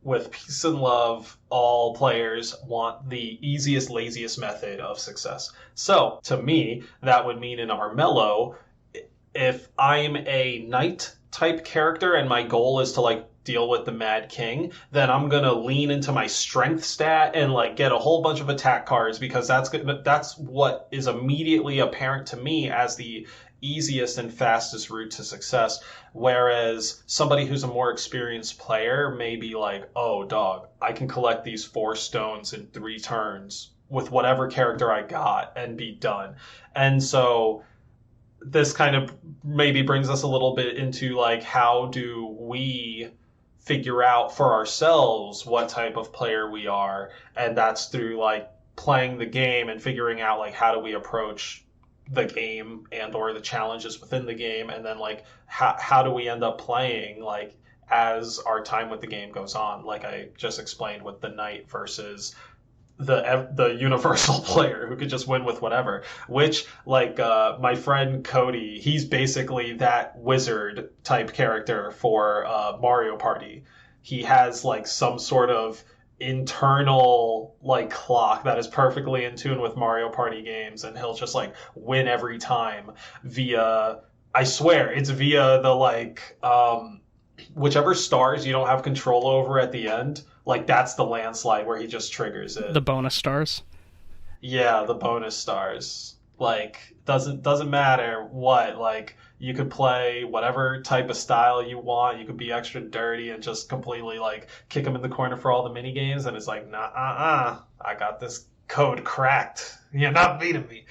with peace and love, all players want the easiest, laziest method of success. So, to me, that would mean in Armello, if I'm a knight type character and my goal is to like deal with the Mad King, then I'm gonna lean into my strength stat and like get a whole bunch of attack cards, because that's what is immediately apparent to me as the easiest and fastest route to success. Whereas somebody who's a more experienced player may be like, oh dog, I can collect these 4 stones in 3 turns with whatever character I got and be done. And so this kind of maybe brings us a little bit into like, how do we figure out for ourselves what type of player we are? And that's through like playing the game and figuring out like, how do we approach the game and or the challenges within the game, and then like how do we end up playing like as our time with the game goes on, like I just explained with the knight versus the universal player who could just win with whatever, which like my friend Cody, he's basically that wizard type character for Mario Party. He has like some sort of internal like clock that is perfectly in tune with Mario Party games, and he'll just like win every time via, I swear it's via the like whichever stars you don't have control over at the end. Like, that's the landslide where he just triggers it. The bonus stars? Yeah, the bonus stars. Like, doesn't matter what. Like, you could play whatever type of style you want. You could be extra dirty and just completely, like, kick him in the corner for all the mini games. And it's like, nah, I got this code cracked. You're not beating me.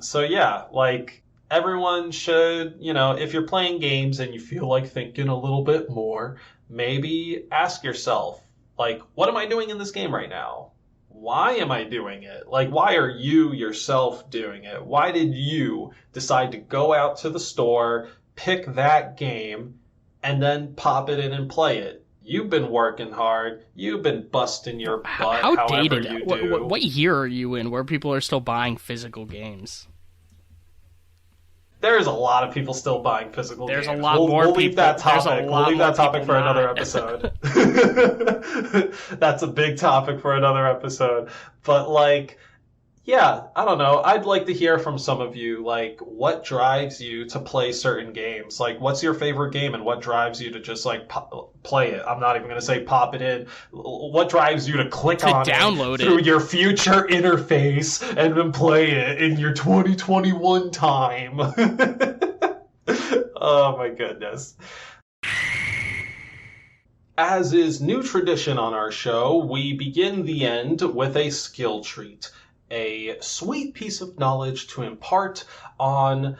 So, yeah, like, everyone should, you know, if you're playing games and you feel like thinking a little bit more, maybe ask yourself, like, what am I doing in this game right now? Why am I doing it? Like, why are you yourself doing it? Why did you decide to go out to the store, pick that game, and then pop it in and play it? You've been working hard. You've been busting your butt. How dated? You do. What year are you in where people are still buying physical games? There's a lot of people still buying physical games. There's a lot more people. We'll leave that topic for another episode. That's a big topic for another episode. But, like, yeah, I don't know. I'd like to hear from some of you, like, what drives you to play certain games? Like, what's your favorite game and what drives you to just, like, play it? I'm not even going to say pop it in. What drives you to click on download it through your future interface and then play it in your 2021 time? Oh, my goodness. As is new tradition on our show, we begin the end with a skill treat. A sweet piece of knowledge to impart on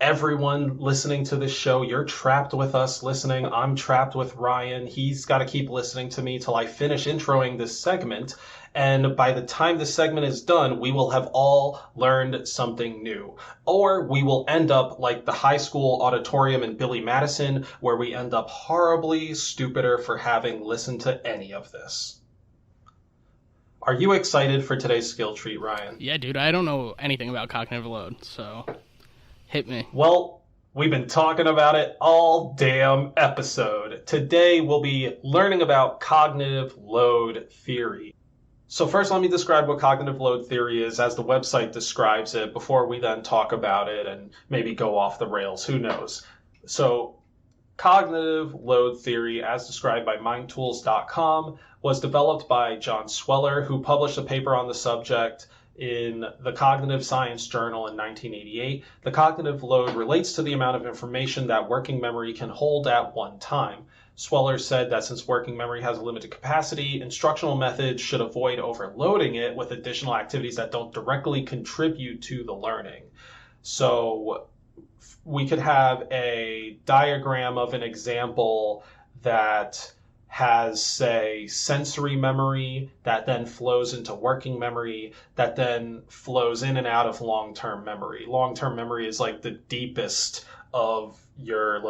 everyone listening to this show. You're trapped with us listening. I'm trapped with Ryan. He's got to keep listening to me till I finish introing this segment. And by the time this segment is done, we will have all learned something new. Or we will end up like the high school auditorium in Billy Madison, where we end up horribly stupider for having listened to any of this. Are you excited for today's skill treat, Ryan? Yeah, dude, I don't know anything about cognitive load, so hit me. Well, We've been talking about it all damn episode. Today we'll be learning about cognitive load theory. So first let me describe what cognitive load theory is as the website describes it before we then talk about it and maybe go off the rails. Who knows? So cognitive load theory, as described by mindtools.com, was developed by John Sweller, who published a paper on the subject in the Cognitive Science Journal in 1988. The cognitive load relates to the amount of information that working memory can hold at one time. Sweller said that since working memory has a limited capacity, instructional methods should avoid overloading it with additional activities that don't directly contribute to the learning. So we could have a diagram of an example that has, say, sensory memory that then flows into working memory that then flows in and out of long-term memory. Long-term memory is like the deepest of your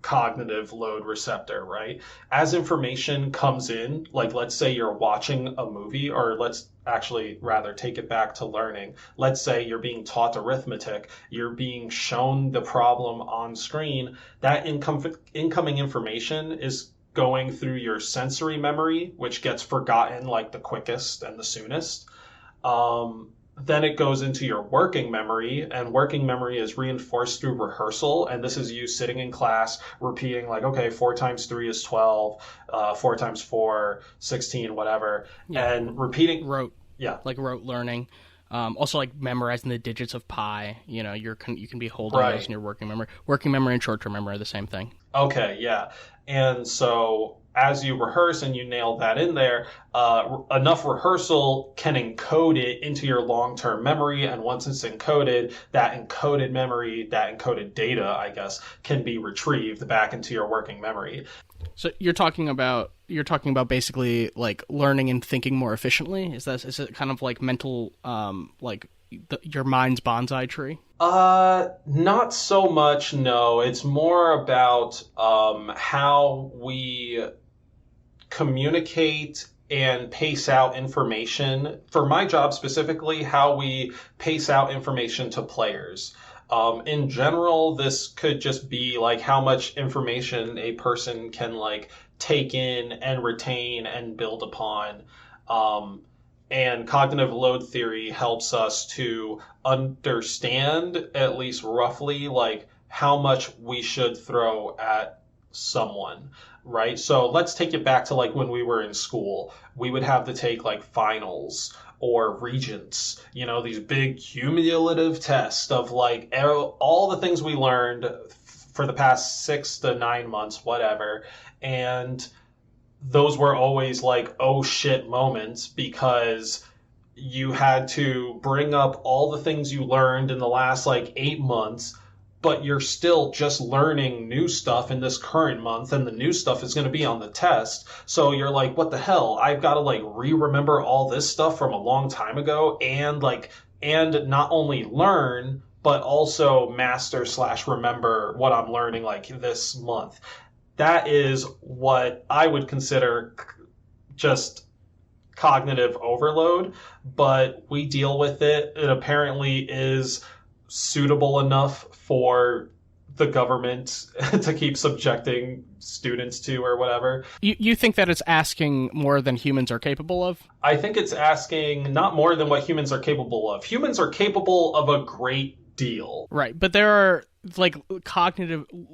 cognitive load receptor, right? As information comes in, like let's say you're watching a movie, or let's actually rather take it back to learning. Let's say you're being taught arithmetic, you're being shown the problem on screen. That incoming information is going through your sensory memory, which gets forgotten like the quickest and the soonest. Then it goes into your working memory, and working memory is reinforced through rehearsal. And this is you sitting in class, repeating okay, 4 times 3 is 12, 4 times 4, 16, whatever. Yeah. And repeating. Rote learning. Also memorizing the digits of pi, you can be holding those in your working memory. Working memory and short-term memory are the same thing. Okay, yeah. And so as you rehearse and you nail that in there, enough rehearsal can encode it into your long-term memory. And once it's encoded, that encoded memory, that encoded data, I guess, can be retrieved back into your working memory. So you're talking about basically learning and thinking more efficiently. Is it kind of like mental, your mind's bonsai tree? Not so much. No, it's more about how we communicate and pace out information. For my job specifically, how we pace out information to players. In general, this could just be how much information a person can take in and retain and build upon. And cognitive load theory helps us to understand, at least roughly, how much we should throw at someone, right? So let's take it back to when we were in school. We would have to take finals or regents, these big cumulative tests of all the things we learned for the past 6 to 9 months, whatever. And those were always oh shit moments, because you had to bring up all the things you learned in the last 8 months, but you're still just learning new stuff in this current month, and the new stuff is going to be on the test. So you're what the hell? I've got to re-remember all this stuff from a long time ago, and and not only learn, but also master / remember what I'm learning this month. That is what I would consider just cognitive overload, but we deal with it. It apparently is suitable enough for the government to keep subjecting students to, or whatever. You think that it's asking more than humans are capable of? I think it's asking not more than what humans are capable of. Humans are capable of a great deal. Right, but there are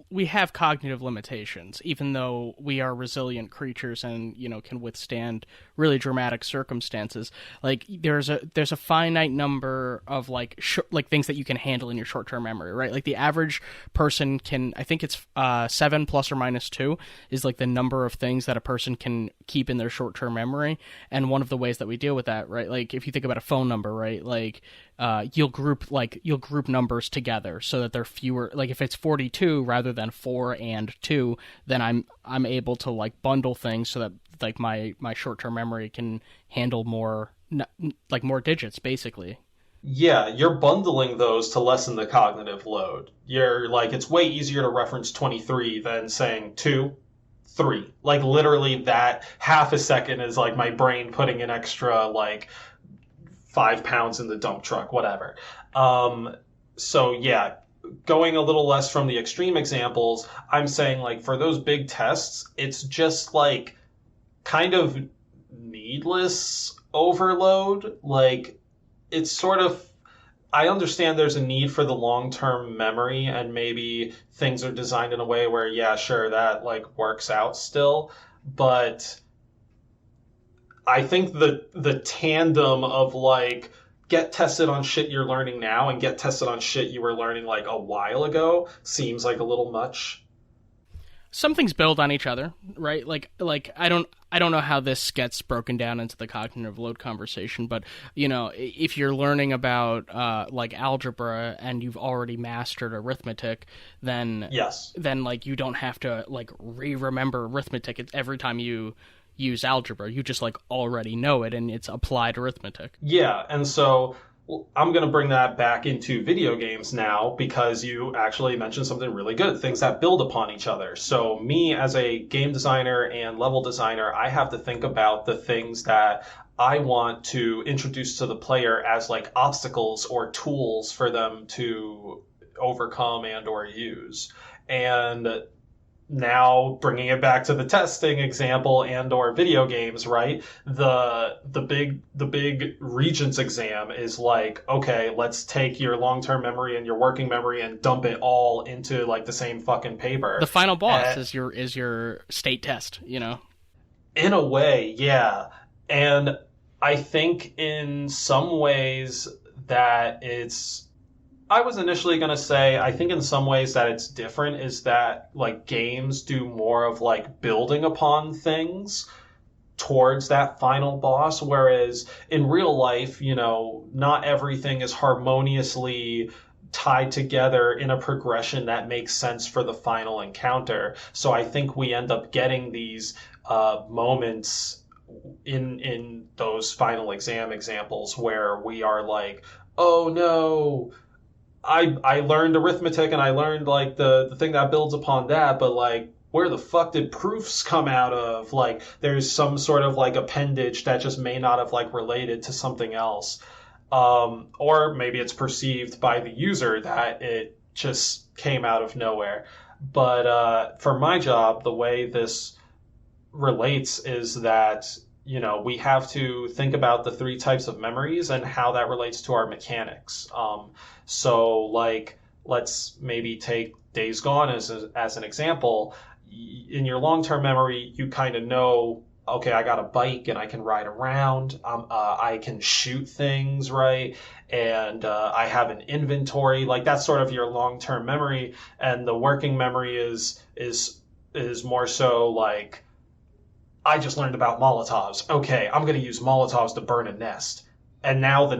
we have cognitive limitations, even though we are resilient creatures and can withstand really dramatic circumstances. There's a finite number of things that you can handle in your short-term memory, right? The average person can, I think it's 7 plus or minus 2 is the number of things that a person can keep in their short-term memory. And one of the ways that we deal with that, right, if you think about a phone number, right, you'll group numbers together so that they're fewer. If it's 42 rather than 4 and 2, then I'm able to bundle things so that my short-term memory can handle more digits, basically. Yeah, you're bundling those to lessen the cognitive load. You're it's way easier to reference 23 than saying 2, 3. Literally that half a second is my brain putting an extra 5 pounds in the dump truck, whatever. So yeah, going a little less from the extreme examples, I'm saying like for those big tests, it's just like kind of needless overload. Like it's sort of, I understand there's a need for the long-term memory and maybe things are designed in a way where, yeah, sure, that like works out still. But I think the tandem of like get tested on shit you're learning now and get tested on shit you were learning like a while ago seems like a little much. Some things build on each other, right? Like I don't know how this gets broken down into the cognitive load conversation, but you know, if you're learning about like algebra and you've already mastered arithmetic, then yes, then like you don't have to like remember arithmetic every time you use algebra. You just like already know it, and it's applied arithmetic. Yeah, and so I'm going to bring that back into video games now because you actually mentioned something really good, things that build upon each other. So me as a game designer and level designer, I have to think about the things that I want to introduce to the player as like obstacles or tools for them to overcome and or use. And now bringing it back to the testing example and or video games, right? The big Regents exam is like, okay, let's take your long-term memory and your working memory and dump it all into like the same fucking paper. The final boss is your state test, you know? In a way, yeah. And I think in some ways that I was initially going to say, I think in some ways that it's different is that like games do more of like building upon things towards that final boss. Whereas in real life, you know, not everything is harmoniously tied together in a progression that makes sense for the final encounter. So I think we end up getting these moments in those final exam examples where we are like, oh no, I learned arithmetic and I learned like the thing that builds upon that, but like where the fuck did proofs come out of? Like there's some sort of like appendage that just may not have like related to something else. Or maybe it's perceived by the user that it just came out of nowhere. But for my job, the way this relates is that, you know, we have to think about the three types of memories and how that relates to our mechanics. So like, let's maybe take Days Gone as an example. In your long-term memory, you kind of know, okay, I got a bike and I can ride around. I can shoot things, right? And I have an inventory. Like that's sort of your long-term memory. And the working memory is more so like, I just learned about Molotovs. Okay, I'm going to use Molotovs to burn a nest. And now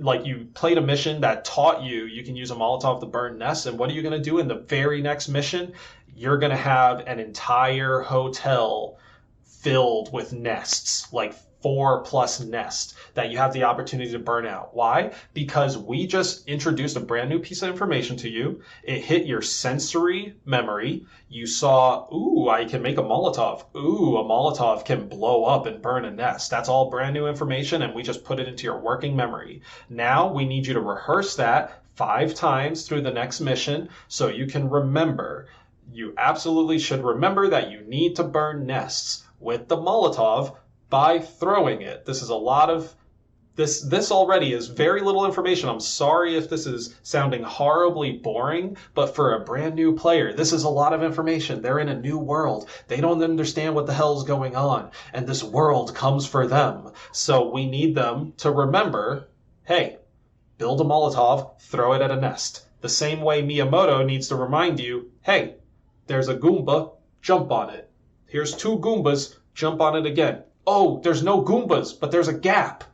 like you played a mission that taught you can use a Molotov to burn nests. And what are you going to do in the very next mission? You're going to have an entire hotel filled with nests, like 4+ nests that you have the opportunity to burn out. Why? Because we just introduced a brand new piece of information to you. It hit your sensory memory. You saw, ooh, I can make a Molotov. Ooh, a Molotov can blow up and burn a nest. That's all brand new information, and we just put it into your working memory. Now we need you to rehearse that 5 times through the next mission so you can remember. You absolutely should remember that you need to burn nests with the Molotov by throwing it. This is a lot of this already is very little information. I'm sorry if this is sounding horribly boring, but for a brand new player, this is a lot of information. They're in a new world. They don't understand what the hell's going on, and this world comes for them. So we need them to remember, hey, build a Molotov, throw it at a nest. The same way Miyamoto needs to remind you, hey, there's a Goomba, jump on it. Here's 2 Goombas, jump on it again. Oh, there's no Goombas, but there's a gap.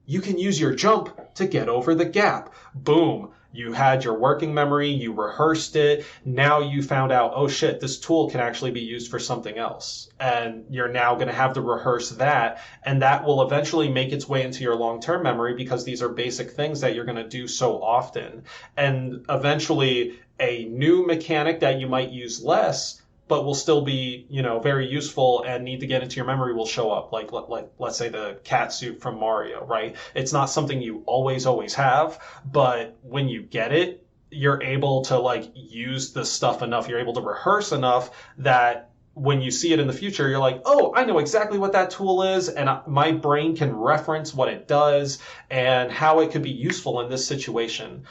You can use your jump to get over the gap. Boom. You had your working memory, you rehearsed it. Now you found out, oh shit, this tool can actually be used for something else. And you're now going to have to rehearse that. And that will eventually make its way into your long-term memory because these are basic things that you're going to do so often. And eventually a new mechanic that you might use less but will still be, you know, very useful and need to get into your memory will show up. Like let's say the cat suit from Mario, right? It's not something you always have, but when you get it, you're able to like use the stuff enough, you're able to rehearse enough that when you see it in the future, you're like, oh, I know exactly what that tool is, and my brain can reference what it does and how it could be useful in this situation.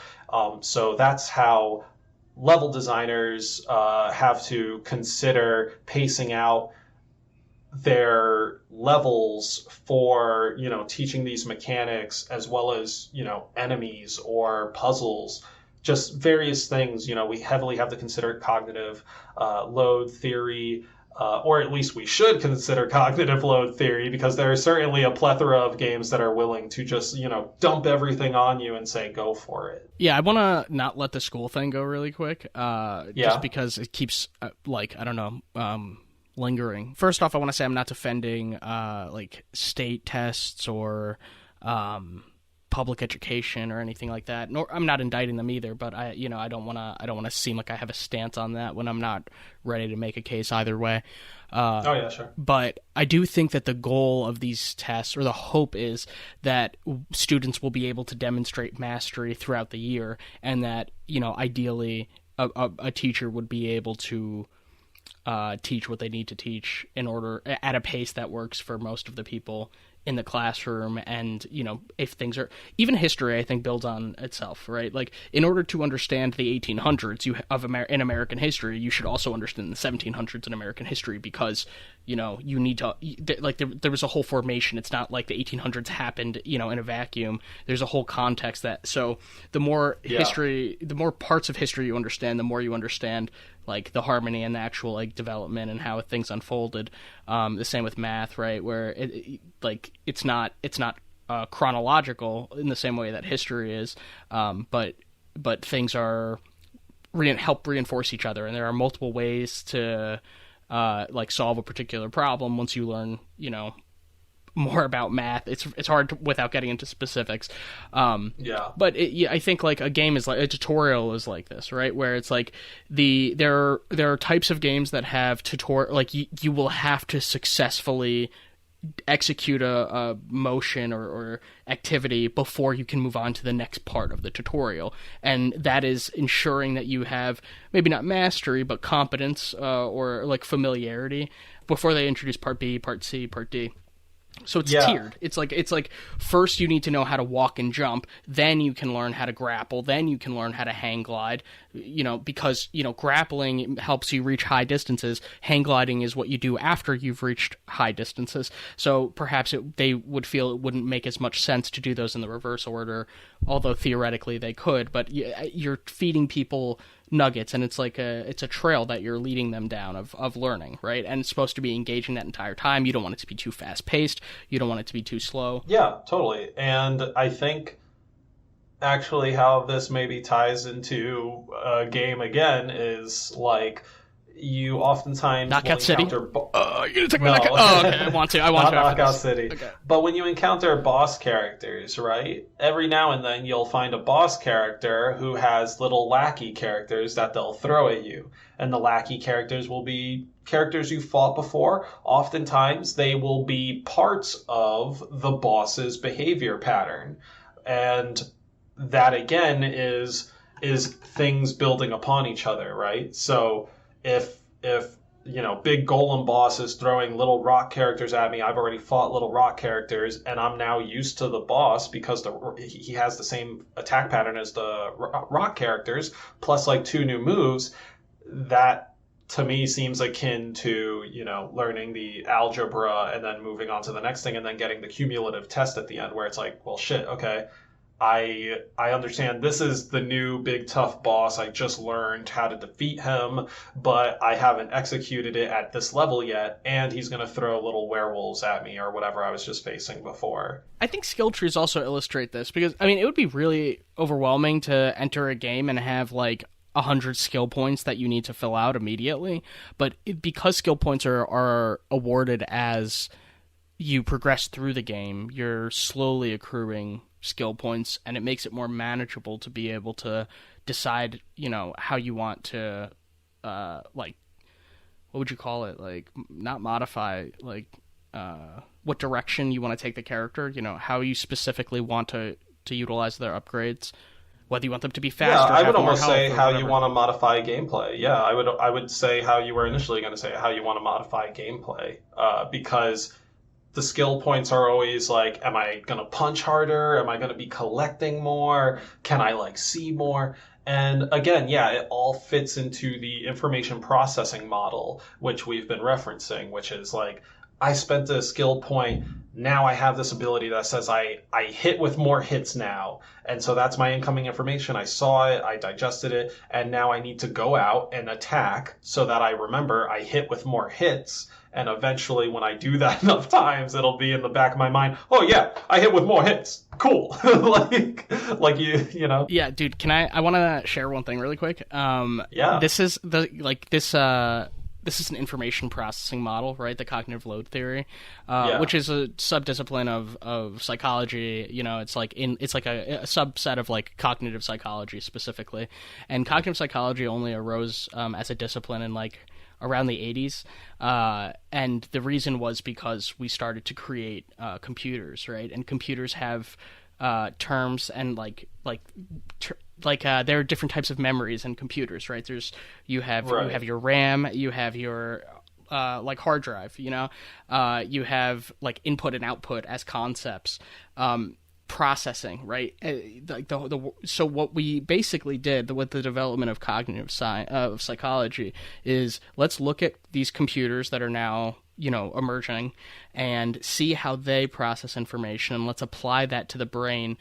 So that's how level designers have to consider pacing out their levels for, teaching these mechanics, as well as, enemies or puzzles, just various things. We heavily have to consider cognitive load theory, or at least we should consider cognitive load theory, because there is certainly a plethora of games that are willing to just, dump everything on you and say, go for it. Yeah, I want to not let the school thing go really quick, just because it keeps, lingering. First off, I want to say I'm not defending, state tests or public education or anything like that. Nor I'm not indicting them either, but I don't want to seem like I have a stance on that when I'm not ready to make a case either way. Sure. But I do think that the goal of these tests, or the hope, is that students will be able to demonstrate mastery throughout the year, and that, ideally a teacher would be able to teach what they need to teach in order at a pace that works for most of the people in the classroom. And, if things are, even history, I think, builds on itself, right? Like, in order to understand the 1800s in American history, you should also understand the 1700s in American history, because, you need to, there was a whole formation. It's not like the 1800s happened, in a vacuum. There's a whole context so the more history, the more parts of history you understand, the more you understand, like, the harmony and the actual, like, development and how things unfolded. The same with math, right? Where it's not chronological in the same way that history is, but things are help reinforce each other, and there are multiple ways to solve a particular problem once you learn, more about math. It's hard without getting into specifics. But I think like a game is like a tutorial is like this, right? Where it's like there are types of games that have tutorial, like you will have to successfully execute a motion or activity before you can move on to the next part of the tutorial, and that is ensuring that you have maybe not mastery but competence or like familiarity before they introduce part B, part C, part D. So it's tiered. It's like first you need to know how to walk and jump, then you can learn how to grapple, then you can learn how to hang glide, because, grappling helps you reach high distances. Hang gliding is what you do after you've reached high distances. So perhaps they would feel it wouldn't make as much sense to do those in the reverse order, although theoretically they could, but you're feeding people nuggets, and it's like a trail that you're leading them down of learning, right? And it's supposed to be engaging that entire time. You don't want it to be too fast paced. You don't want it to be too slow. Yeah, totally. And I think actually how this maybe ties into a game again is like you oftentimes Knockout City. You're gonna take no. Knockout. Oh, okay. I want to. Not Knockout City. Okay. But when you encounter boss characters, right? Every now and then you'll find a boss character who has little lackey characters that they'll throw at you, and the lackey characters will be characters you fought before. Oftentimes they will be parts of the boss's behavior pattern, and that again is things building upon each other, right? So if big golem boss is throwing little rock characters at me, I've already fought little rock characters, and I'm now used to the boss because he has the same attack pattern as the rock characters, plus like 2 new moves. That to me seems akin to learning the algebra and then moving on to the next thing and then getting the cumulative test at the end, where it's like, well, shit, okay, I understand this is the new big tough boss. I just learned how to defeat him, but I haven't executed it at this level yet, and he's going to throw little werewolves at me or whatever I was just facing before. I think skill trees also illustrate this, because, it would be really overwhelming to enter a game and have, 100 skill points that you need to fill out immediately, but because skill points are awarded as you progress through the game, you're slowly accruing skill points, and it makes it more manageable to be able to decide, how you want to, what would you call it? Not modify, what direction you want to take the character, how you specifically want to utilize their upgrades. whether you want them to be Yeah, faster. I would have more almost say health, or how you whatever. want to modify gameplay. Yeah, I would say how you were initially going to say how you want to modify gameplay, because the skill points are always like, am I going to punch harder? Am I going to be collecting more? Can I like see more? And again, yeah, it all fits into the information processing model, which we've been referencing, which is like, I spent a skill point. Now I have this ability that says I hit with more hits now. And so that's my incoming information. I saw it, I digested it, and now I need to go out and attack so that I remember I hit with more hits. And eventually when I do that enough times, it'll be in the back of my mind, oh yeah, I hit with more hits. Cool. like you know. Yeah, dude, I want to share one thing really quick. Yeah. This is this is an information processing model, right? The cognitive load theory, which is a subdiscipline of psychology. You know, it's like a subset of like cognitive psychology specifically. And cognitive psychology only arose as a discipline in like around the 80s. And the reason was because we started to create computers, right? And computers have terms and there are different types of memories in computers, right? You have your RAM, you have your like hard drive, you know, you have like input and output as concepts, processing, right? So what we basically did with the development of cognitive psychology is let's look at these computers that are now, you know, emerging and see how they process information, and let's apply that to the brain.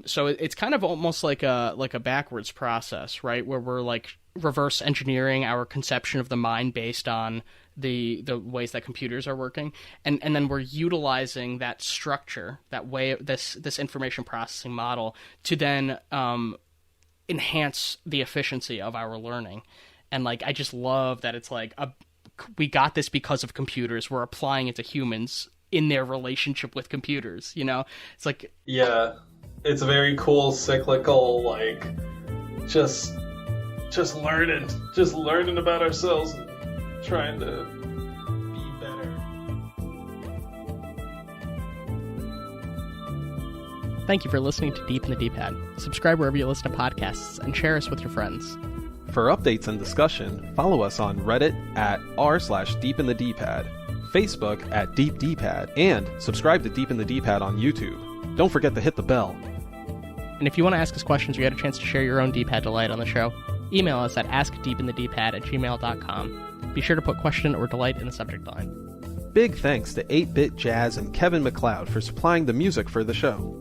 So it's kind of almost like a backwards process, right? Where we're like reverse engineering our conception of the mind based on the ways that computers are working, and then we're utilizing that structure, that way, this information processing model to then enhance the efficiency of our learning. And like, I just love that it's like we got this because of computers. We're applying it to humans in their relationship with computers. You know, it's like, yeah, it's a very cool cyclical, like just learning about ourselves and trying to be better. Thank you for listening to Deep in the D-Pad. Subscribe wherever you listen to podcasts and share us with your friends. For updates and discussion, follow us on Reddit at r/deepinthedpad, Facebook at deepdpad, and subscribe to Deep in the D-Pad on YouTube. Don't forget to hit the bell. And if you want to ask us questions or get a chance to share your own D-Pad delight on the show, email us at askdeepinthedpad@gmail.com. Be sure to put question or delight in the subject line. Big thanks to 8-Bit Jazz and Kevin MacLeod for supplying the music for the show.